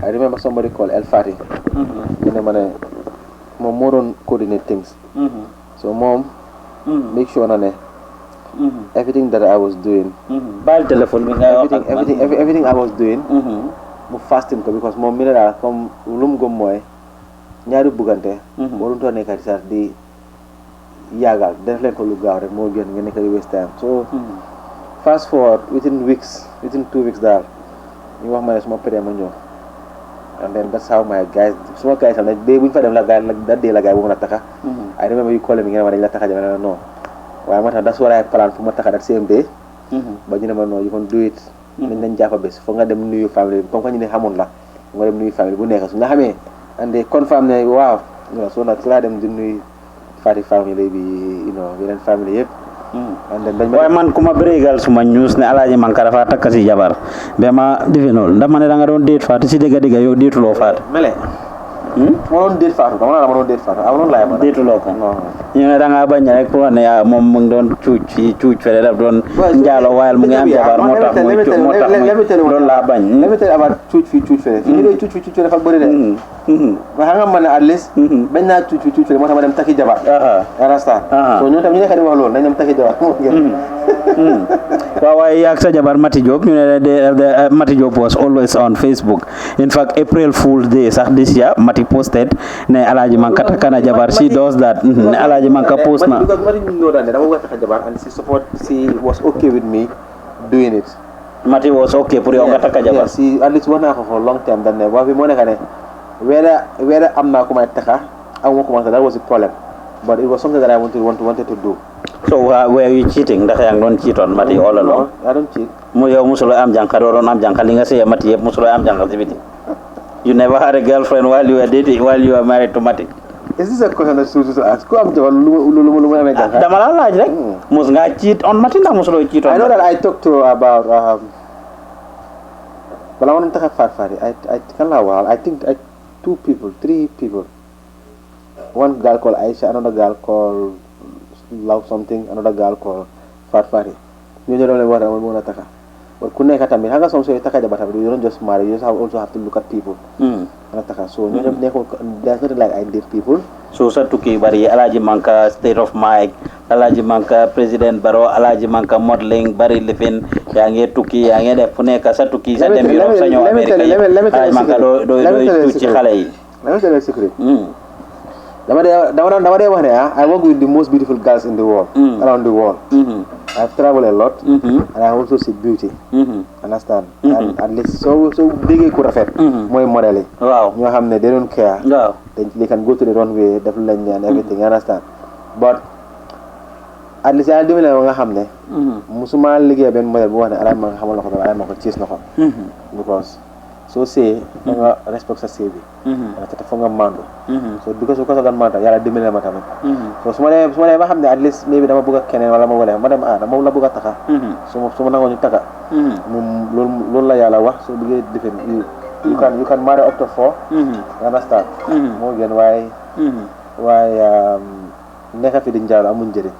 remember somebody called El Fati. Mom more on coordinate things. So mom make sure na everything that I was doing. Everything I was doing. Mo fasting ko because mom mi la comme lum gom moy ñaari bugante mo dun to nekati sa di yagal def len ko lu gaaw rek mo gën nga nek di waste time so fast forward within 2 weeks daal ñu wax ma ne suma pere ma ñëw and then that's how my guys suma guys am day buñ fa dem la gaay that day la gaay bu mëna taka I remember you calling me nga ma dañ la taka jama no waaye ma tax that's what I plan fu ma taka that same day ba ñu ne ma no you can do it nañ jàppa bés fo nga dem nuyu family comme ko ñu ne xamoon la nga dem nuyu family bu nekk su nga xamee and they confirm ne waaw so nag la dem di nuyu Fati family bi yeneen family yëpp and then waaye man kuma bérégal suma news ne Alhagie Manka dafa takk si jabar be ma defe noonu ndax ma ne da nga doon déet Fatou si dëgg yow déetuloo Fatou mele ma doon déet Fatou dama la ma doon déet Fatou amoon laay ma déetuloo ko ñu ne da nga bañ rek pour ne moom mu ngi doon cuuc fele daf doon njaalo waayal mu ngi am jabar moo tax muy loolu laa bañ let me tell you about cuuc fele fi ñu dee cuuc fele dafa bëri de ba xam nga man ne at least bañ naa cuuc fele moo tax ma dem takki jabar understand so ñoo tam ñu nekk di wax loolu nañ dem takki jabar waaw waaye yaag sa jabar Mati Diop ñu ne Mati Diop was always on Facebook in fact April Fool's Day sax this year Mati posted ne Alhagie Manka takk na jabar she does that ne Alhagie Manka post na because Mati know that dama bëgg a takk jabar and she was okay with me doing it Mati was okay pour yow nga takk jabar si at least wax naa ko for long time dan ne wax bi moo nekk ne whether am naa ko may takka amuma ko may takka that was the problem but it was something that I wanted to do. So were you cheating? Ndax yang doon cheat on Mati all along? I don't cheat. Mu yow musulo am jankar doon am jankar li nga sey Mati yeb musulo am jankar ci biti. You never had a girlfriend while you were dating, while you were married to Mati. Is this a question that suits ask? Ko am jabar lu am jankar. Dama la laaj rek. Mus nga cheat on Mati ndax musulo cheat on? I know that I talked to about but I want to talk Fari. I kan la wal. I think 3 people. One girl called Aisha, another girl called Love something, another girl called Fari. You don't know what I want to taka. But kuneka tamit hanga some say taka jabar you don't just marry, you also have to look at people. So there's nothing like I date people. So sa tuki bari Alhagie Manka state of mind, Alhagie Manka President Barrow, Alhagie Manka modeling bari lifin yang nge tuki yang nge def fu nekk sa tuki sa dem Europe sa ñëw America Alhagie Manka do tuuti xale yi. Let me tell you a secret. I work with the most beautiful girls in the world, around the world. I've traveled a lot. And I also see beauty. Understand? And at least so big ku rafet. Mooy model yi. Waaw. Ñoo xam ne they don't care. Waaw. They can go to the runway, def lu lañ and everything. You understand? But at least yàlla dimbali na nga xam ne. musuma liggéey benn model bu wax ne Alhagie Manka xamal na ko dara Alhagie Manka ciis na ko. Because soo see da nga respect sa see bi. te foog nga mandu. So because of that matter yàlla dimbali na ma tamit. So su ma demee ba xam ne at least maybe dama bëgg a keneen wala ma wala ma dem dama la bëgg a taka. su ma nangoo ñu taka. moom loolu la yàlla wax soo bëggee defee you can marry up to 4. Understand? moo gën waaye nekk fi di njaalo amul njëriñ.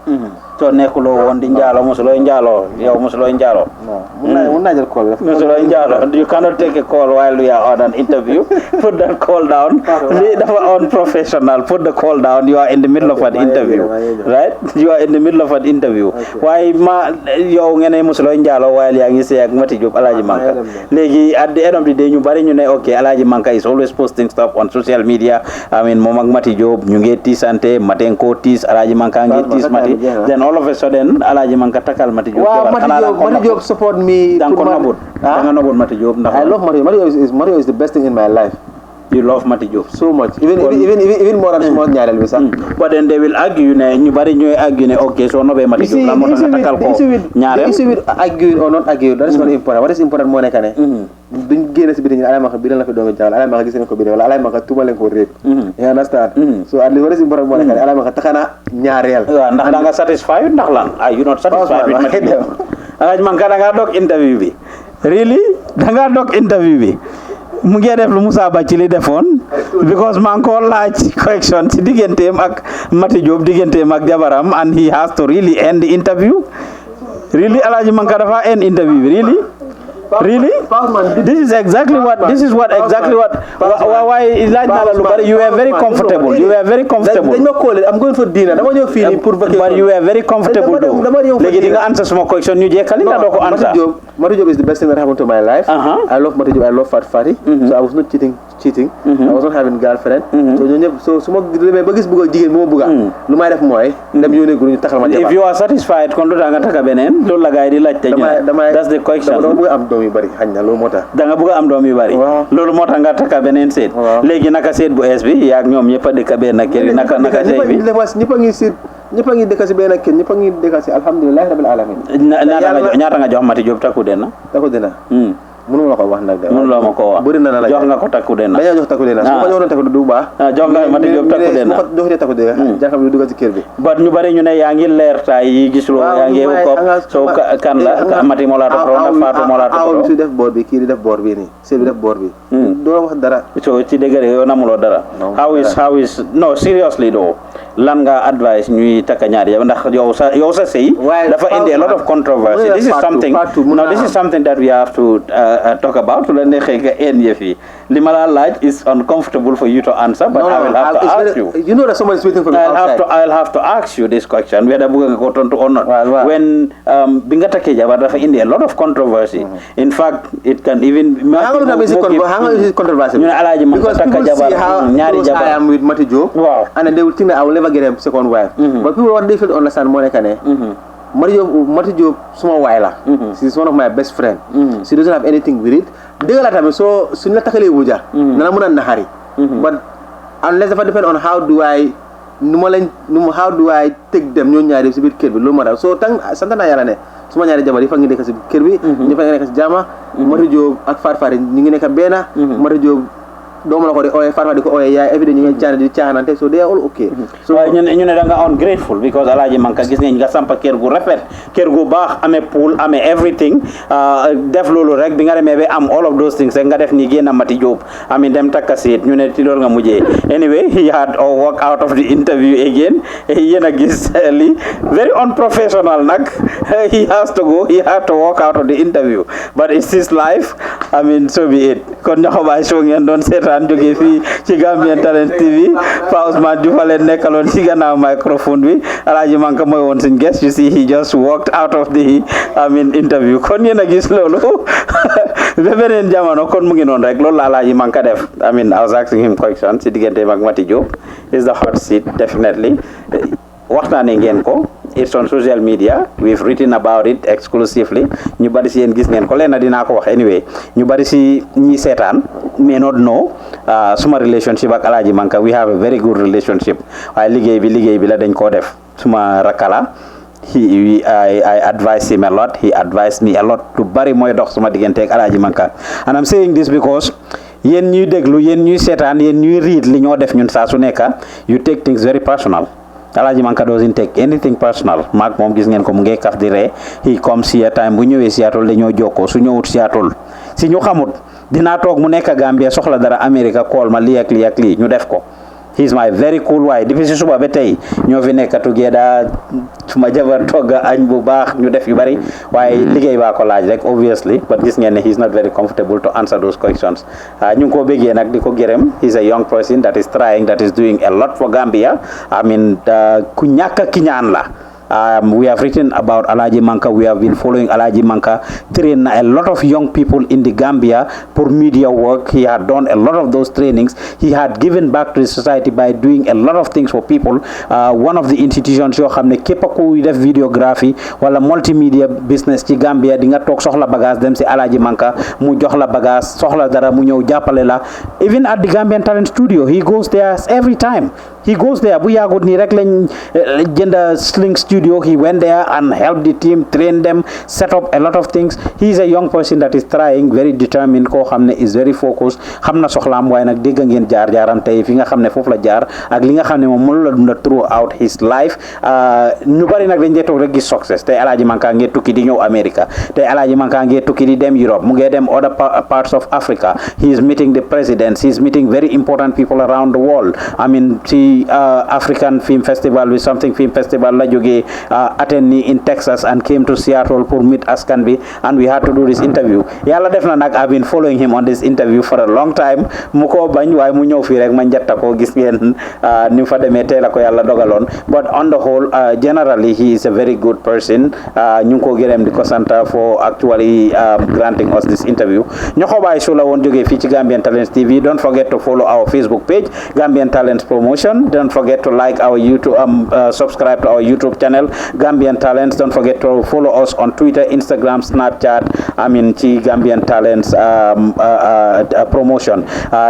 soo nekkuloo woon di njaalo mosulooy njaaloo yow mosulooy njaaloo. non mun naa jël call bi. mosulooy njaaloo you cannot take a call while we are on an interview. Put that call down. lii dafa unprofessional. Put the call down. You are in the middle of an interview. Right? You are in the middle of an interview. waaye yow ngeen ne mosulooy njaaloo while yaa ngi sey ak Mati Jobe Alhagie Manka. léegi at the end of the day ñu bari ñu ne ok Alhagie Manka is always posting stuff on social media. I mean moom ak Mati Jobe ñu ngi tiisante Maten ko tiis Alhagie Manka ngi tiis Mati. Then all of a sudden Alhagie Manka takal Mati Jobe. Wow, Mati Jobe support me. Danga nobut Mati Jobe. I love Mati Jobe. Mati Jobe is the best thing in my life. You love Mati Jobe so much, even more than small ñaareel bi sax. But then they will argue ne ñu bari ñooy argue ne okay so nobee Mati Jobe la moo tax nga takal ko ñaareel. issue with arguing or not arguing that is not important. What is important moo nekk ne duñ génn si biti ñu Alhagie Manka bi la fi doomi jaawal Alhagie Manka gis nañ ko bi wala Alhagie Manka tuuma leen ko réep. You understand? So at least what is important moo nekk ne Alhagie Manka takana ñaareel. waaw ndax da nga satisfied ndax lan are you not satisfied with Mati Jobe? Alhagie Manka da nga dog interview bi really da nga dog interview bi mu ngi def lu Musa Ba ci li defoon because maa ngi ko laaj correction ci digganteem ak Mati Jobe digganteem ak jabaram and he has to really end the interview really Alhagie Manka dafa end interview bi really this is what why laaj na la lu bari you were very comfortable dañ ma call I'm going for dinner dama ñëw fii pour vacation but you were very comfortable though léegi di nga answer suma question ñu jekkali nga doo ko answer Mati Jobe is the best thing that happened to my life. I love Mati Jobe, I love Fati. So I was not cheating. I was not having girlfriend. So su ma demee ba gis bëgg a jigéen bu ma bëgg lu may def mooy dem yónnee guru ñu taxal ma jabar. If you are satisfied kon lu tax nga taka beneen loolu la gars yi di laaj te ñu that's the question. dama bëgg am doom yu bari xañ na loolu moo tax. da nga bëgg am doom yu bari. loolu moo tax nga taka beneen seet. léegi naka seet bu ees bi yaa ak ñoom ñëpp a dëkk benn kër naka seet bi. ñëpp a ngi seet ñëpp a ngi dëkk si benn kër ñëpp a ngi dëkk si alhamdulilah rabbil alamin. ñaata nga jox Mati Jobe takku dena. mënu la ko wax nag de. mënu la ma ko wax bëri na la jox nga ko takku dena. dañoo jox takku dena su ma joxoon takku du baax. jox nga Mati Jobe takku dena. su ma ko joxee takku dena. jànkam bi dugal ci kër bi. but ñu bari ñu ne yaa ngi leer tay yi gisuloo yaa ngi ko so kan la Mati moo la toppatoo ndax Fatou moo la toppatoo. aw bi su def boor bi kii di def boor bi nii sëy bi def boor bi. doo wax dara. so ci dëgg yow namuloo dara. how is no seriously though lan nga advice ñuy takka ñaari jabar ndax yow sa sëy dafa indi a lot of controversy. This is something that we have to talk about. la neexee nga een yëf yi li ma la laaj is uncomfortable for you to answer but I will have to ask you. You know that someone is waiting for me outside. I'll have to ask you this question whether bëgg nga ko tontu or not. When bi nga takkee jabar dafa indi a lot of controversy. In fact it can even ñu ne Alhagie Manka takka jabar ñaari jabar. I am with Mati Jobe. Wow. And they will think that I will never get a second wife. But people what they feel to understand moo nekk ne Mati Jobe suma waay la. She is one of my best friend. She doesn't have anything with it. dëgg la tamit soo suñu la takkalee wuja dana mën a naxari. But unless dafa depend on how do I take them ñoo ñaari si biir kër bi loolu moo tax soo sant naa yàlla ne suma ñaari jabar yi fa ngi nekk si kër bi. ñu fa ngi nekk si jàmm. Mati Jobe ak Fati ñu ngi nekk benn. Mati Jobe doomu la ko di ooyee Fati di ko ooyee yaay every day ñu ngi caane di caaxaanante so they are all okay. so waaye ñu ne da nga ungrateful because Alhagie Manka gis nañ nga sampa kër gu rafet kër gu baax amee pool amee everything def loolu rek bi nga demee ba am all of those things rek nga def ni génn Mati Jobe amin dem takka seet ñu ne ci loolu nga mujjee anyway he had to walk out of the interview again yéen a gis li very unprofessional nag he had to walk out of the interview but it's his life I mean so be it kon Nyohobai show ngeen doon seetaan jóge fii ci Gambian Talents TV Pa Ousmane Diouf leen nekkaloon ci gannaaw microphone bi Alhagie Manka mooy woon suñ guest you see he just walked out of the interview kon yéen a gis loolu ba beneen jamono kon mu ngi noonu rek loolu la Alhagie Manka def I was asking him question ci diggante ak Mati Jobe is the hot seat definitely waxtaanee ngeen ko it's on social media. We've written about it exclusively. Ñu bari si yeen gis ngeen ko leena dina ko wax anyway. Ñu bari si ñi seetaan may not know suma relationship ak Alhagie Manka. We have a very good relationship. Waaye liggéey bi la dañ ko def. Suma rakala I advise him a lot. He advised me a lot to bari moy dox suma digënté ak Alhagie Manka. And I'm saying this because yen ñuy déglu yen ñuy seetaan yen ñuy read li ñoo def ñun saa su nekk you take things very personal. Alhagie Manka doesn't take anything personal. Maak moom gis ngeen ko mu ngi kaf di ree. He comes here time bu ñëwee Seattle dañoo jokkoo su ñëwut Seattle si ñu xamut dinaa toog mu nekk Gambia soxla dara America call ma lii ak lii ñu def ko. He's my very cool wife. Depuis si suba ba tey ñoo fi nekk together suma jabar togga añ bu baax ñu def yu bari waaye liggéey baa ko laaj rek obviously but gis ngeen ne he's not very comfortable to answer those questions. Ñu ngi ko bëggee nag di ko gërëm. He's a young person that is trying, that is doing a lot for Gambia. I mean ku ñàkk ki ñaan la. We have written about Alhagie Manka. We have been following Alhagie Manka. Train a lot of young people in the Gambia for media work. He had done a lot of those trainings. He had given back to the society by doing a lot of things for people. One of the institutions yoo xam ne képp ku def videography wala multimedia business ci Gambia di nga toog soxla bagage dem si Alhagie Manka mu jox la bagage soxla dara mu ñëw jàppale la. Even at the Gambian Talent Studio, he goes there every time. He goes there. Bu yàggut nii rek lañ jënd Sling Studio. He went there and helped the team, trained them, set up a lot of things. He's a young person that is trying, very determined, koo xam ne is very focused. Xam na soxlaam waaye nag dégg ngeen jaar-jaaram tey fi nga xam ne foofu la jaar ak li nga xam ne moom mënu la dunda throughout his life. Ñu bari nag dañ dee toog rek gis success. Tey Alhagie Manka ngee tukki di ñëw America. Tey Alhagie Manka ngee tukki di dem Europe. Mu ngee dem other parts of Africa. He is meeting the presidents. He is meeting very important people around the world. I mean, African Film Festival with something film festival la jógee attend in Texas and came to Seattle pour meet askan bi and we had to do this interview. Yàlla def na nag I've been following him on this interview for a long time mu ko bañ waaye mu ñëw fii rek ma njatta ko gis ngeen ni mu fa demee tey la ko yàlla dogaloon but on the whole generally he is a very good person. Ñu ngi ko gërëm di ko sant for actually granting us this interview. Nyohobai show la woon jógee fii ci Gambian Talents TV. Don't forget to follow our Facebook page Gambian Talents Promotion. Don't forget to like our YouTube, subscribe to our YouTube channel, Gambian Talents. Don't forget to follow us on Twitter, Instagram, Snapchat. I mean, Gambian Talents Promotion.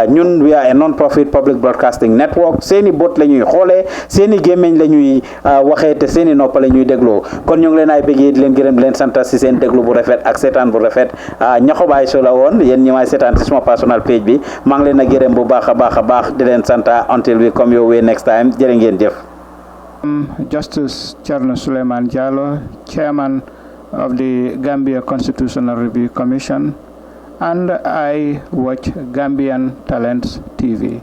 Ñun we are a non-profit public broadcasting network. Seeni bot la ñuy xoolee, seeni gémmiñ la ñuy waxee te seeni nopp la ñuy dégloo. Kon ñu ngi leen ay bëggee di leen gërëm di leen sant si seen déglu bu rafet ak seetaan bu rafet. Nyohobai show la woon yéen ñi may seetaan si suma personal page bi maa ngi leen a gërëm bu baax a baax di leen sant until we come your way next time. Jërë ngeen jëf. Justice Charles Suleiman Jallow, Chairman of the Gambia Constitutional Review Commission, and I watch Gambian Talents TV.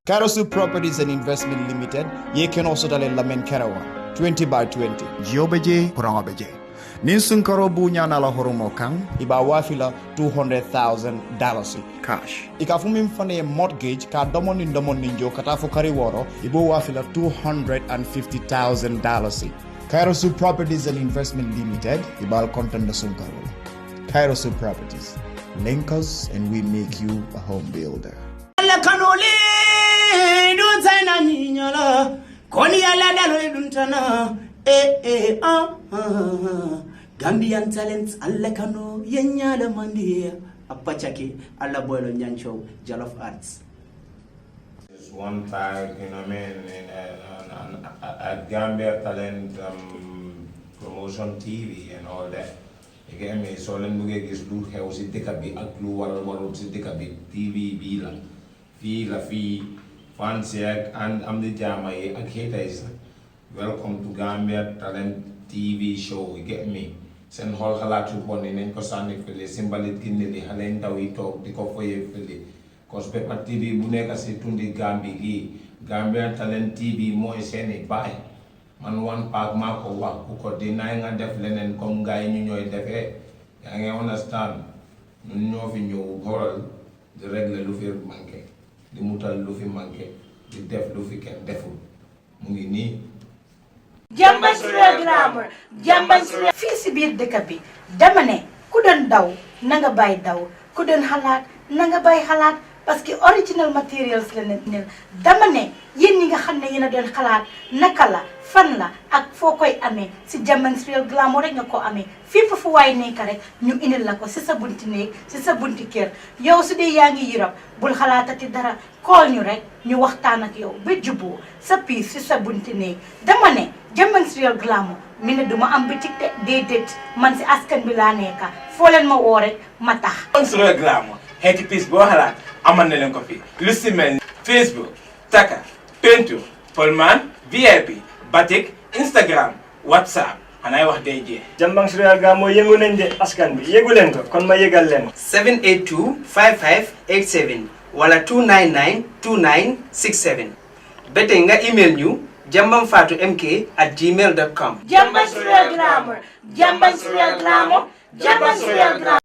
Karasu Properties and Investment Limited, ye can also dale Lamen Karawa, 20 by 20. Jiobeje, Kurangabeje. Ninsun Karobu Nyana la Horomo Kang, Iba Wafila $200,000 cash. Ikafumim Fane mortgage, ka domon in domon ninjo, Katafu Kariworo, Ibo Wafila $200,000. Kairosu Properties and Investment Limited, Ibal Contender Sunkarolo. Kairosu Properties. Link us and we make you a home builder. Gambian Talents Alekano Yenyala Mandia Apachaki Alla Boilo Nyancho Jollof Arts. There's one part, you know what I mean, at Gambia Talent Promotion TV and all that. You get me? So let me get this loot house, it take a bit, a clue, what take a bit, TV, Bila, fee, fancy, and I'm the Jamai, a haters. Welcome to Gambia Talent TV show, you get me? Sen hol halatu pon inen ko sanni fele simbalit kineli halen daw yi tok diko foye fele cause Peppa TV bu nekk ci tundi Gambie gi Gambian Talent TV moy seni bay man one pack mako wax ku ko dina nga def lenen comme gaay ñu ñoy defé ya nga understand ñun ñoo fi ñew xoral di régler lu fi manqué di mutal lu fi manqué di def lu fi ken deful mu ngi ni Jamban Sura Glamour, Jamban Sura fii si biir dëkk bi dama ne ku doon daw na nga bàyyi daw ku doon xalaat na nga bàyyi xalaat parce que original materials la ne dama ne yéen ñi nga xam ne yéen a doon xalaat naka la fan la ak foo koy amee si Jamman's Real Glamour rek nga ko amee fépp fu waay nekk rek ñu indil la ko si sa bunti néeg si sa bunti kër yow su dee yaa ngi Europe bul xalaatati dara call ñu rek ñu waxtaan ak yow ba juboo sa piis si sa bunti néeg dama ne Jamman's Real Glamour mi ne duma am bitik de déedéet man si askan bi laa nekka foo leen ma woo rek ma tax. Jamman's Real Glamour xeeti piis boo xalaat amal na leen ko fi lu si mel ni Facebook Taka peinture Polman VIP batik Instagram WhatsApp xanaay wax day jeex. Jamban's Real Glamour yëngu nañ de askan bi yëgu leen ko kon ma yëgal leen 782 55 87 wala 299 2967 ba tey nga email ñu jambamfatumk@gmail.com. Jamman's Real Glamour. Jamman's Real Glamour. Jamman's Real Glamour.